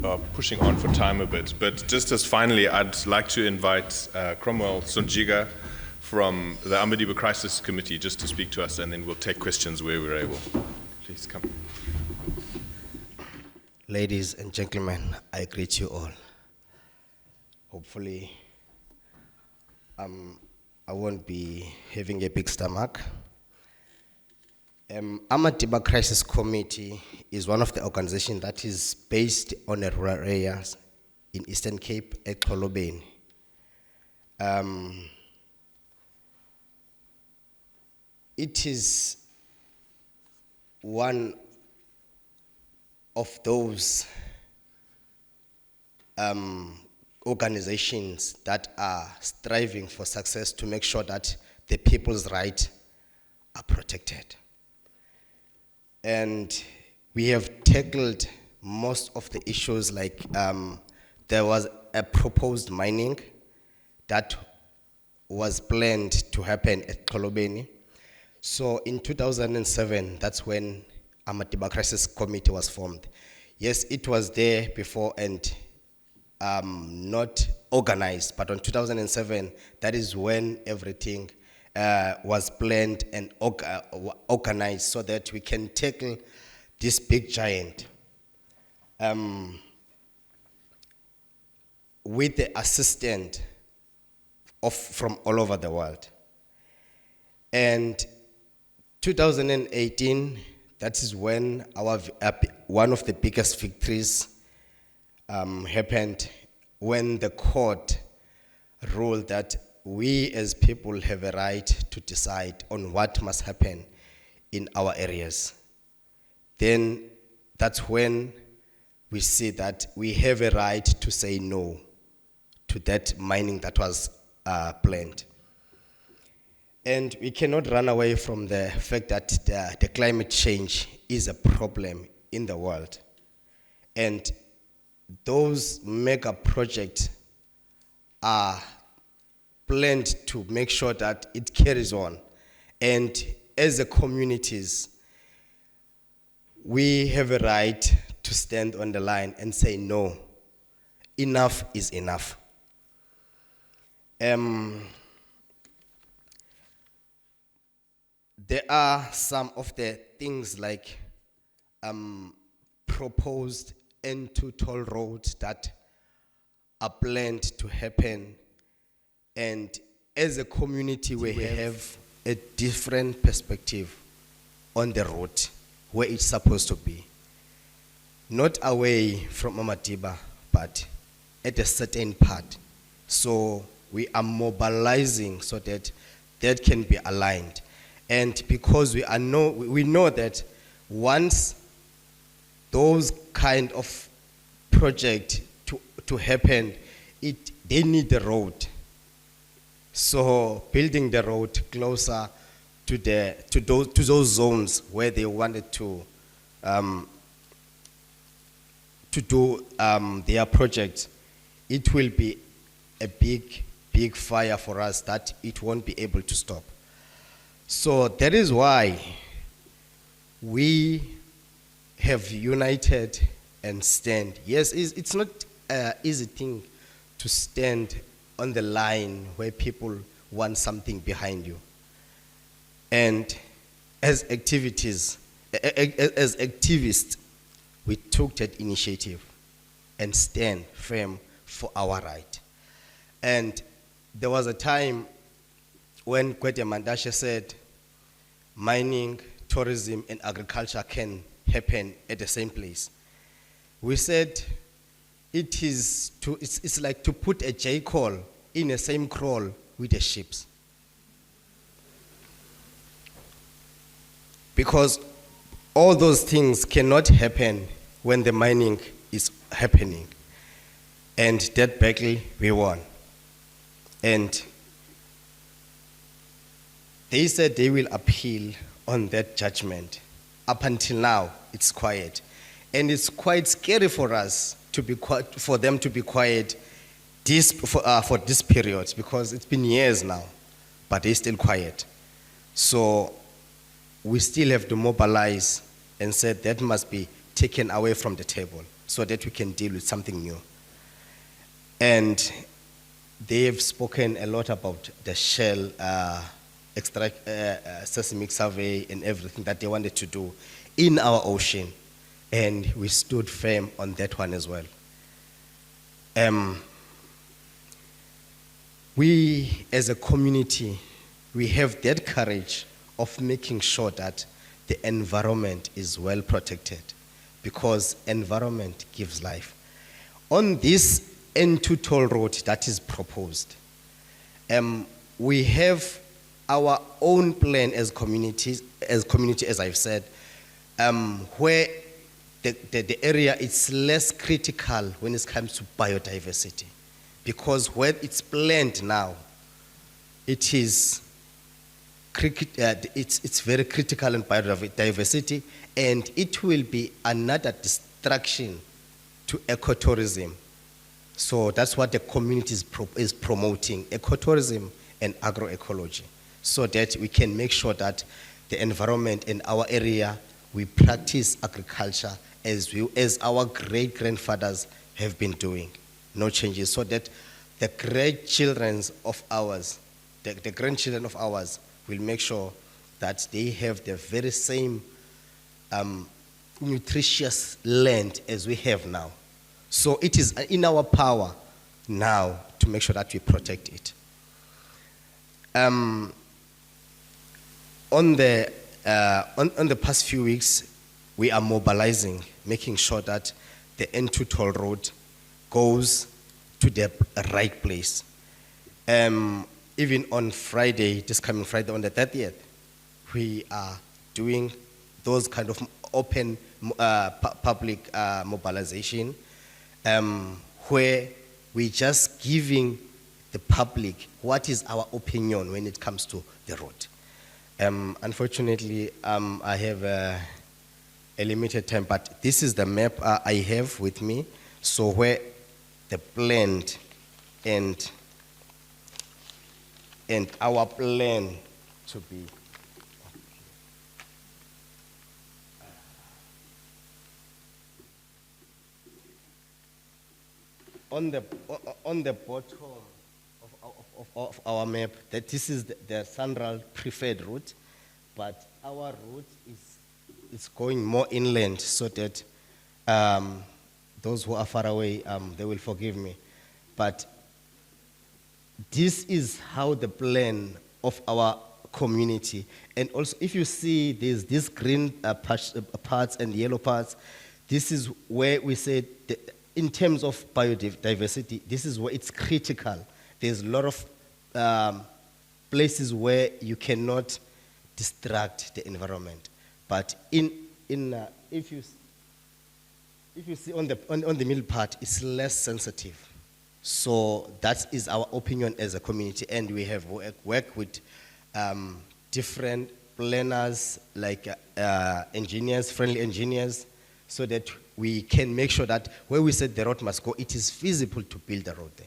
are pushing on for time a bit. But just as finally, I'd like to invite Cromwell Sonjiga from the Amidst Crisis Committee just to speak to us, and then we'll take questions where we're able. Please come. Ladies and gentlemen, I greet you all. Hopefully, I won't be having a big stomach. Indaba Crisis Committee is one of the organizations that is based on the rural areas in Eastern Cape, Ecology. It is one of those organizations that are striving for success to make sure that the people's rights are protected. And we have tackled most of the issues, like there was a proposed mining that was planned to happen at Kolobeni. So in 2007, that's when Indaba Crisis Committee was formed. Yes, it was there before and not organized, but in 2007, that is when everything was planned and organized so that we can tackle this big giant with the assistance from all over the world. And 2018, that is when one of the biggest victories happened, when the court ruled that we as people have a right to decide on what must happen in our areas. Then that's when we see that we have a right to say no to that mining that was planned. And we cannot run away from the fact that the climate change is a problem in the world. And those mega projects are planned to make sure that it carries on. And as a communities, we have a right to stand on the line and say no. Enough is enough. There are some of the things like proposed into toll roads that are planned to happen. And as a community, we have a different perspective on the road where it's supposed to be. Not away from Amadiba, but at a certain part. So we are mobilizing so that that can be aligned. And because we know that once those kind of projects to happen, they need the road. So building the road closer to those zones where they wanted to do their project, it will be a big fire for us that it won't be able to stop. So that is why we have united and stand. Yes, it's not an easy thing to stand on the line where people want something behind you. And as activists, we took that initiative and stand firm for our right. And there was a time when Kwete Mandashe said mining, tourism, and agriculture can happen at the same place. We said it's like to put a jackal in the same crawl with the sheep. Because all those things cannot happen when the mining is happening. And that battle we won. And they said they will appeal on that judgment. Up until now, it's quiet. And it's quite scary for us for them to be quiet for this period, because it's been years now, but they're still quiet. So we still have to mobilize and say that must be taken away from the table so that we can deal with something new. And they've spoken a lot about the shell seismic survey and everything that they wanted to do in our ocean. And we stood firm on that one as well. We as a community, we have that courage of making sure that the environment is well protected, because environment gives life. On this N2 toll road that is proposed, we have our own plan as community, as I've said, where the area is less critical when it comes to biodiversity, because where it's planned now, it is it's very critical in biodiversity, and it will be another distraction to ecotourism. So that's what the community is promoting, ecotourism and agroecology, so that we can make sure that the environment in our area, we practice agriculture as our great-grandfathers have been doing. No changes, so that the grandchildren of ours will make sure that they have the very same nutritious land as we have now. So it is in our power now to make sure that we protect it. On the on the past few weeks, we are mobilizing, making sure that the N2 toll road goes to the right place. Even on Friday, this coming Friday on the 30th, we are doing those kind of open public mobilization where we're just giving the public what is our opinion when it comes to the road. Unfortunately, I have a limited time, but this is the map I have with me. So where the planned and our plan to be. On the bottom of our map, that this is the central preferred route, but our route is going more inland so that those who are far away, they will forgive me. But this is how the plan of our community, and also if you see there's these green parts and yellow parts, this is where we say in terms of biodiversity, this is where it's critical. There's a lot of places where you cannot distract the environment. But if you see on the middle part, it's less sensitive. So that is our opinion as a community, and we have worked with different planners, like engineers, friendly engineers, so that we can make sure that where we said the road must go, it is feasible to build the road there.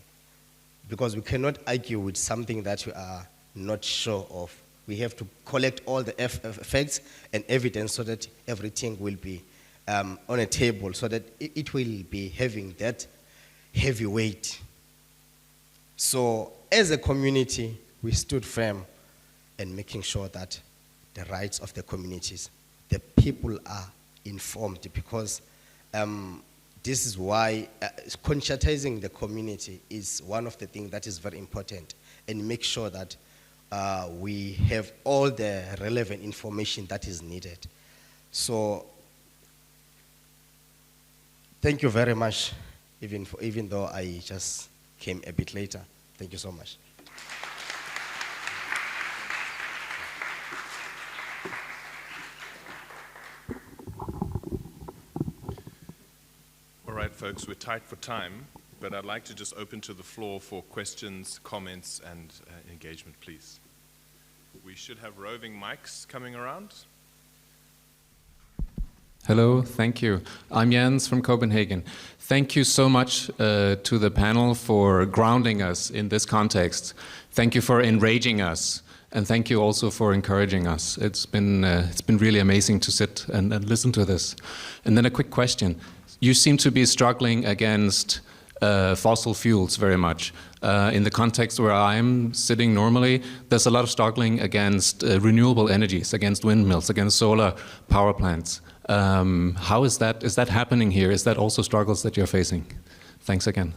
Because we cannot argue with something that we are not sure of. We have to collect all the facts and evidence so that everything will be on a table, so that it will be having that heavy weight. So as a community, we stood firm in making sure that the rights of the communities, the people are informed, because this is why conscientizing the community is one of the things that is very important, and make sure that we have all the relevant information that is needed. So thank you very much, even though I just came a bit later. Thank you so much. All right, folks, we're tight for time, but I'd like to just open to the floor for questions, comments, and engagement, please. We should have roving mics coming around. Hello, thank you. I'm Jens from Copenhagen. Thank you so much to the panel for grounding us in this context. Thank you for enraging us, and thank you also for encouraging us. It's been really amazing to sit and listen to this. And then a quick question. You seem to be struggling against fossil fuels very much. In the context where I'm sitting normally, there's a lot of struggling against renewable energies, against windmills, against solar power plants. How is that? Is that happening here? Is that also struggles that you're facing? Thanks again.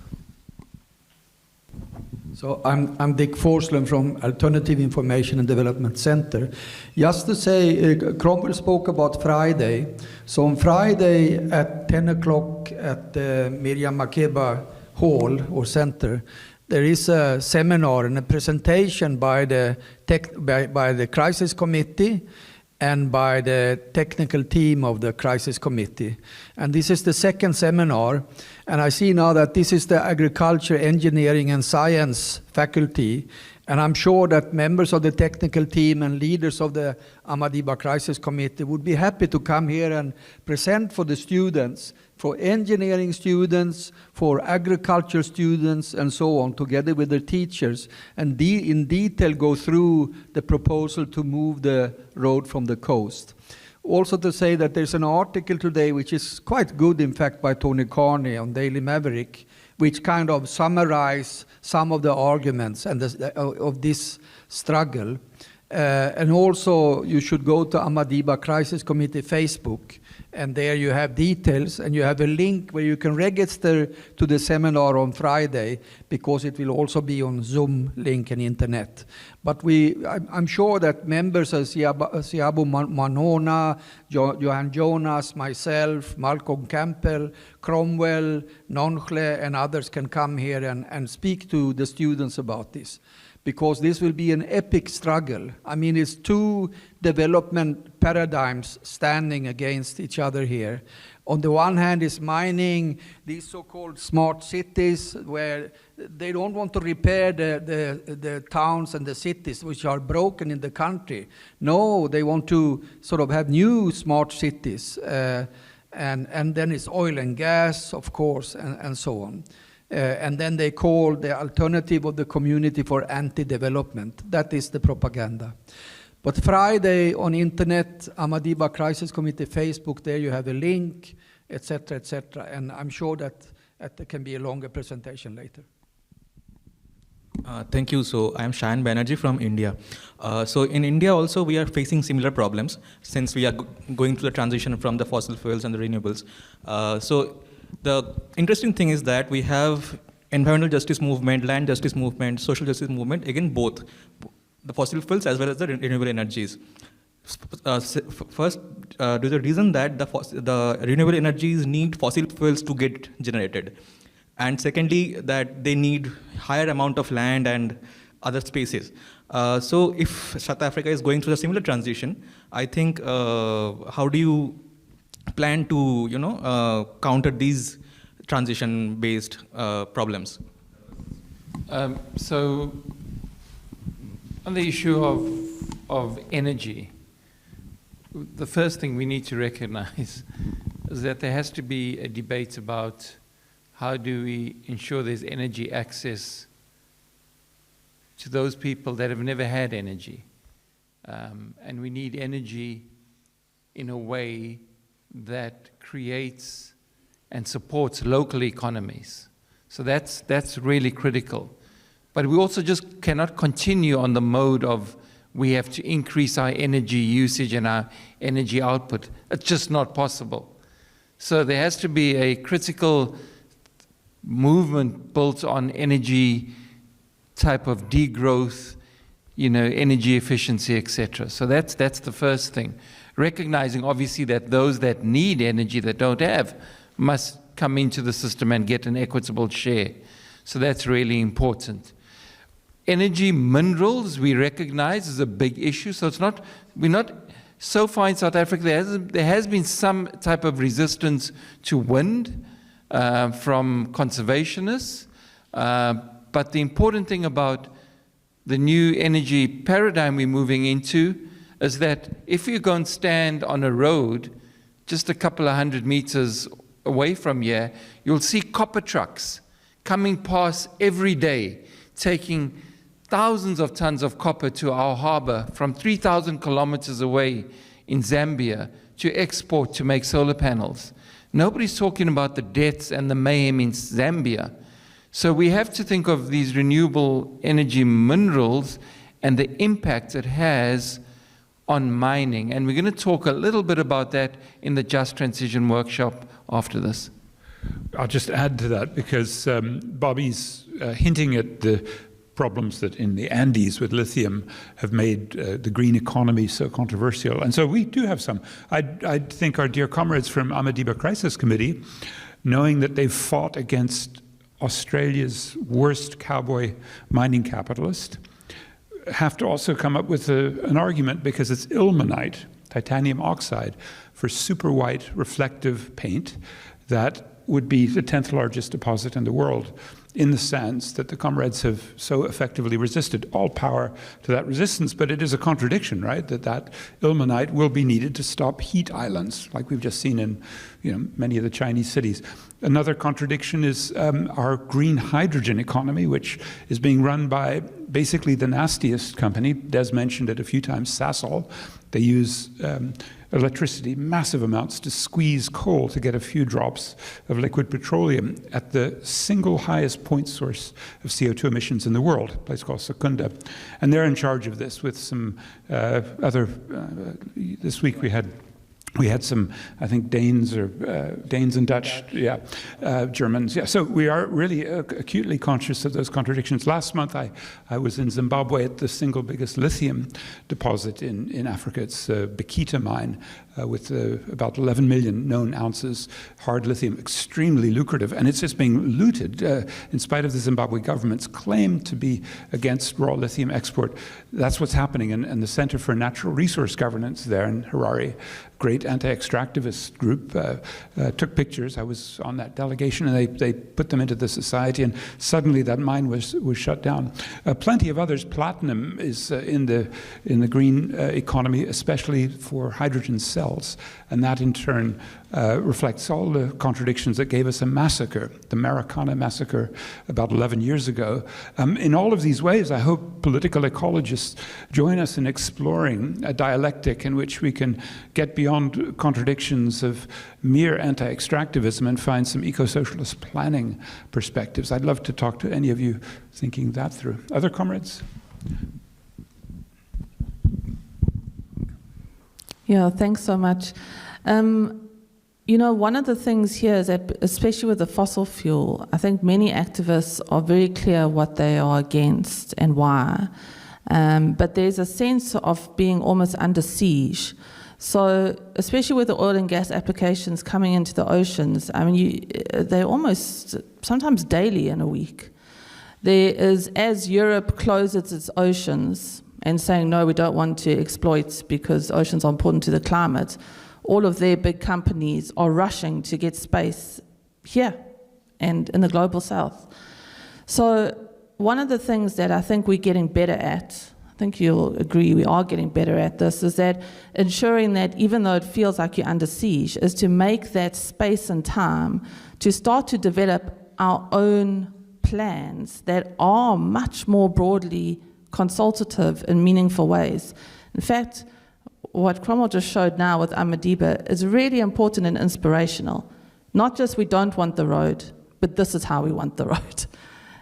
So I'm Dick Forslund from Alternative Information and Development Centre. Just to say, Cromwell spoke about Friday. So on Friday at 10 o'clock at the Miriam Makeba Hall or Centre, there is a seminar and a presentation by the Crisis Committee and by the technical team of the Crisis Committee. And this is the second seminar, and I see now that this is the Agriculture, Engineering and Science faculty, and I'm sure that members of the technical team and leaders of the Amadiba Crisis Committee would be happy to come here and present for the students, for engineering students, for agriculture students, and so on, together with their teachers, and in detail go through the proposal to move the road from the coast. Also to say that there's an article today, which is quite good, in fact, by Tony Carney on Daily Maverick, which kind of summarize some of the arguments and of this struggle. And also, you should go to Indaba Crisis Committee Facebook, and there you have details, and you have a link where you can register to the seminar on Friday, because it will also be on Zoom link and internet. But I'm sure that members of Siabu Manona, Johan Jonas, myself, Malcolm Campbell, Cromwell, Nonchle, and others can come here and speak to the students about this, because this will be an epic struggle. I mean, it's two development paradigms standing against each other here. On the one hand is mining these so-called smart cities, where they don't want to repair the towns and the cities which are broken in the country. No, they want to sort of have new smart cities. And then it's oil and gas, of course, and so on. And then they call the alternative of the community for anti-development. That is the propaganda. But Friday on internet, Indaba Crisis Committee Facebook, there you have a link, etc., etc. And I'm sure that there can be a longer presentation later. Thank you. So I am Shayan Banerjee from India. So in India also we are facing similar problems, since we are going through the transition from the fossil fuels and the renewables. So the interesting thing is that we have environmental justice movement, land justice movement, social justice movement, again both, the fossil fuels as well as the renewable energies. First, due to the reason that the renewable energies need fossil fuels to get generated. And secondly, that they need higher amount of land and other spaces. So if South Africa is going through a similar transition, I think how do you plan to counter these transition-based problems? So on the issue of energy, the first thing we need to recognize is that there has to be a debate about how do we ensure there's energy access to those people that have never had energy. And we need energy in a way that creates and supports local economies. So that's really critical. But we also just cannot continue on the mode of we have to increase our energy usage and our energy output. It's just not possible. So there has to be a critical movement built on energy type of degrowth, energy efficiency, etc. So that's the first thing. Recognizing obviously that those that need energy that don't have must come into the system and get an equitable share. So that's really important. Energy minerals we recognize is a big issue. So we're not so far in South Africa, there has been some type of resistance to wind from conservationists. But the important thing about the new energy paradigm we're moving into is that if you go and stand on a road just a couple of 100 meters away from here, you'll see copper trucks coming past every day, taking thousands of tons of copper to our harbor from 3,000 kilometers away in Zambia to export to make solar panels. Nobody's talking about the deaths and the mayhem in Zambia. So we have to think of these renewable energy minerals and the impact it has on mining. And we're going to talk a little bit about that in the Just Transition workshop after this. I'll just add to that because Bobby's hinting at the problems that in the Andes with lithium have made the green economy so controversial. And so we do have some. I think our dear comrades from Indaba Crisis Committee, knowing that they've fought against Australia's worst cowboy mining capitalist, have to also come up with an argument, because it's ilmenite, titanium oxide, for super white reflective paint that would be the 10th largest deposit in the world, in the sands that the comrades have so effectively resisted. All power to that resistance, but it is a contradiction, right? That ilmenite will be needed to stop heat islands, like we've just seen in many of the Chinese cities. Another contradiction is our green hydrogen economy, which is being run by basically the nastiest company. Des mentioned it a few times, Sasol, They use electricity, massive amounts, to squeeze coal to get a few drops of liquid petroleum at the single highest point source of CO2 emissions in the world, a place called Secunda. And they're in charge of this with some this week we had some, I think, Danes and Dutch, Germans. Yeah, so we are really acutely conscious of those contradictions. Last month, I was in Zimbabwe at the single biggest lithium deposit in Africa. It's Bakita mine with about 11 million known ounces, hard lithium, extremely lucrative, and it's just being looted in spite of the Zimbabwe government's claim to be against raw lithium export. That's what's happening, and the Centre for Natural Resource Governance there in Harare, great anti-extractivist group, took pictures. I was on that delegation, and they put them into the society, and suddenly that mine was shut down. Plenty of others. Platinum is in the green economy, especially for hydrogen cells, and that in turn reflects all the contradictions that gave us a massacre, the Maracana massacre, about 11 years ago. In all of these ways, I hope political ecologists join us in exploring a dialectic in which we can get beyond contradictions of mere anti-extractivism and find some eco-socialist planning perspectives. I'd love to talk to any of you thinking that through. Other comrades? Yeah, thanks so much. You know, one of the things here is that, especially with the fossil fuel, I think many activists are very clear what they are against and why. But there's a sense of being almost under siege. So, especially with the oil and gas applications coming into the oceans, I mean, they're almost sometimes daily in a week. There is, as Europe closes its oceans and saying, no, we don't want to exploit because oceans are important to the climate, all of their big companies are rushing to get space here and in the global south. So one of the things that I think we're getting better at, I think you'll agree we are getting better at this, is that ensuring that even though it feels like you're under siege, is to make that space and time to start to develop our own plans that are much more broadly consultative in meaningful ways. In fact, what Cromwell just showed now with Indaba is really important and inspirational. Not just we don't want the road, but this is how we want the road.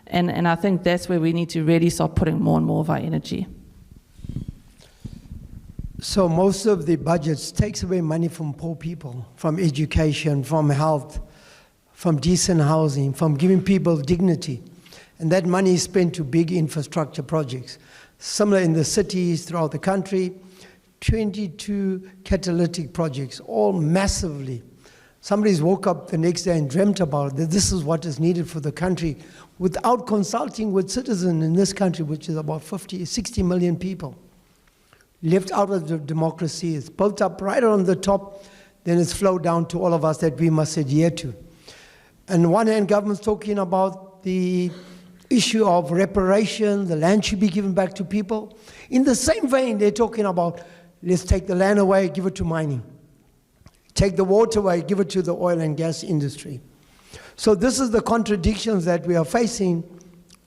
And I think that's where we need to really start putting more and more of our energy. So most of the budgets takes away money from poor people, from education, from health, from decent housing, from giving people dignity. And that money is spent to big infrastructure projects. Similar in the cities throughout the country, 22 catalytic projects, all massively. Somebody's woke up the next day and dreamt about that this is what is needed for the country without consulting with citizens in this country, which is about 60 million people. Left out of the democracy, it's built up right on the top, then it's flowed down to all of us that we must adhere to. On one hand, government's talking about the issue of reparation, the land should be given back to people. In the same vein, they're talking about, let's take the land away, give it to mining. Take the water away, give it to the oil and gas industry. So this is the contradictions that we are facing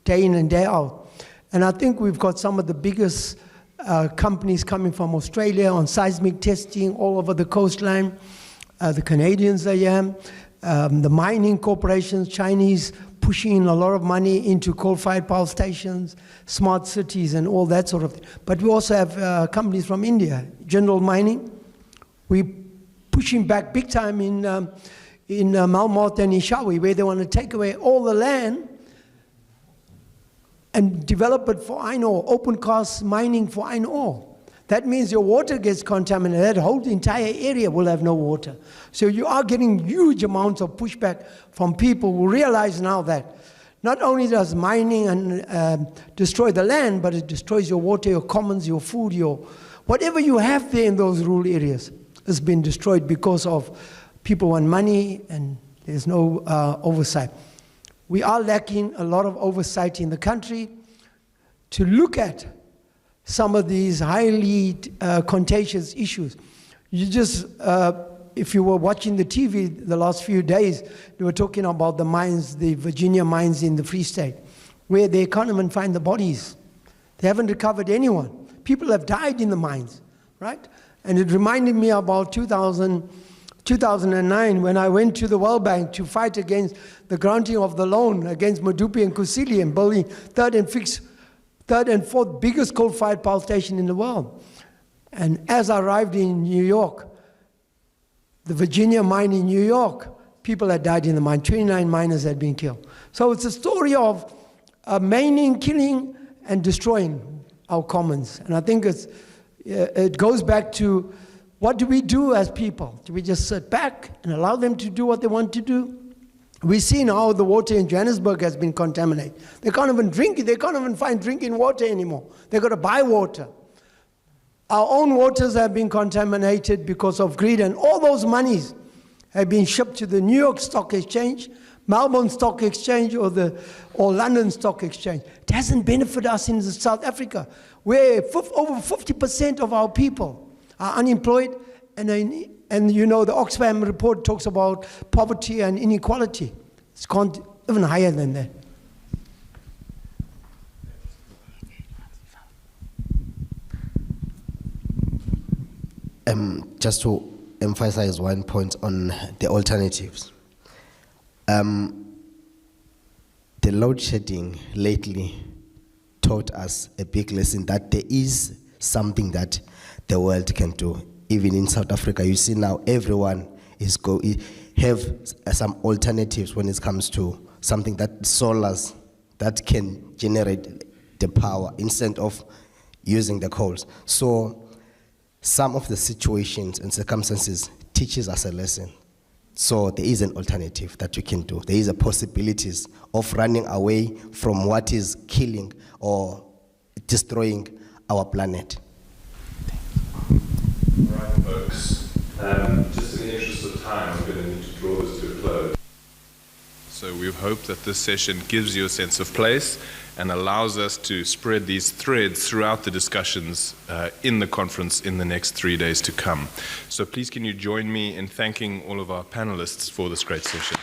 day in and day out. And I think we've got some of the biggest companies coming from Australia on seismic testing all over the coastline. The Canadians are here. The mining corporations, Chinese, pushing a lot of money into coal-fired power stations, smart cities, and all that sort of thing. But we also have companies from India, General Mining. We're pushing back big time in Malmort and Ishawi, where they want to take away all the land and develop it for iron ore, open cast mining for iron ore. That means your water gets contaminated. That whole entire area will have no water. So you are getting huge amounts of pushback from people who realize now that not only does mining and destroy the land, but it destroys your water, your commons, your food, your whatever you have there in those rural areas has been destroyed because of people want money and there's no oversight. We are lacking a lot of oversight in the country to look at some of these highly contentious issues. You just, if you were watching the TV the last few days, they were talking about the mines, the Virginia mines in the Free State, where they can't even find the bodies. They haven't recovered anyone. People have died in the mines, right? And it reminded me about 2009 when I went to the World Bank to fight against the granting of the loan against Medupi and Kusile and building third and fourth biggest coal-fired power station in the world. And as I arrived in New York, the Virginia mine in New York, people had died in the mine. 29 miners had been killed. So it's a story of mining, killing, and destroying our commons. And I think it goes back to, what do we do as people? Do we just sit back and allow them to do what they want to do? We've seen how the water in Johannesburg has been contaminated. They can't even drink it. They can't even find drinking water anymore. They've got to buy water. Our own waters have been contaminated because of greed, and all those monies have been shipped to the New York Stock Exchange, Melbourne Stock Exchange, or London Stock Exchange. It doesn't benefit us in South Africa, where over 50% of our people are unemployed, and you know the Oxfam report talks about poverty and inequality. It's gone even higher than that. Just to emphasize one point on the alternatives. The load shedding lately taught us a big lesson that there is something that the world can do. Even in South Africa, you see now everyone have some alternatives when it comes to something that solars that can generate the power instead of using the coals. So some of the situations and circumstances teaches us a lesson. So there is an alternative that we can do. There is a possibilities of running away from what is killing or destroying our planet. All right, folks. Just in the interest of time, I'm going to need to draw this to a close. So we hope that this session gives you a sense of place and allows us to spread these threads throughout the discussions in the conference in the next 3 days to come. So please can you join me in thanking all of our panelists for this great session.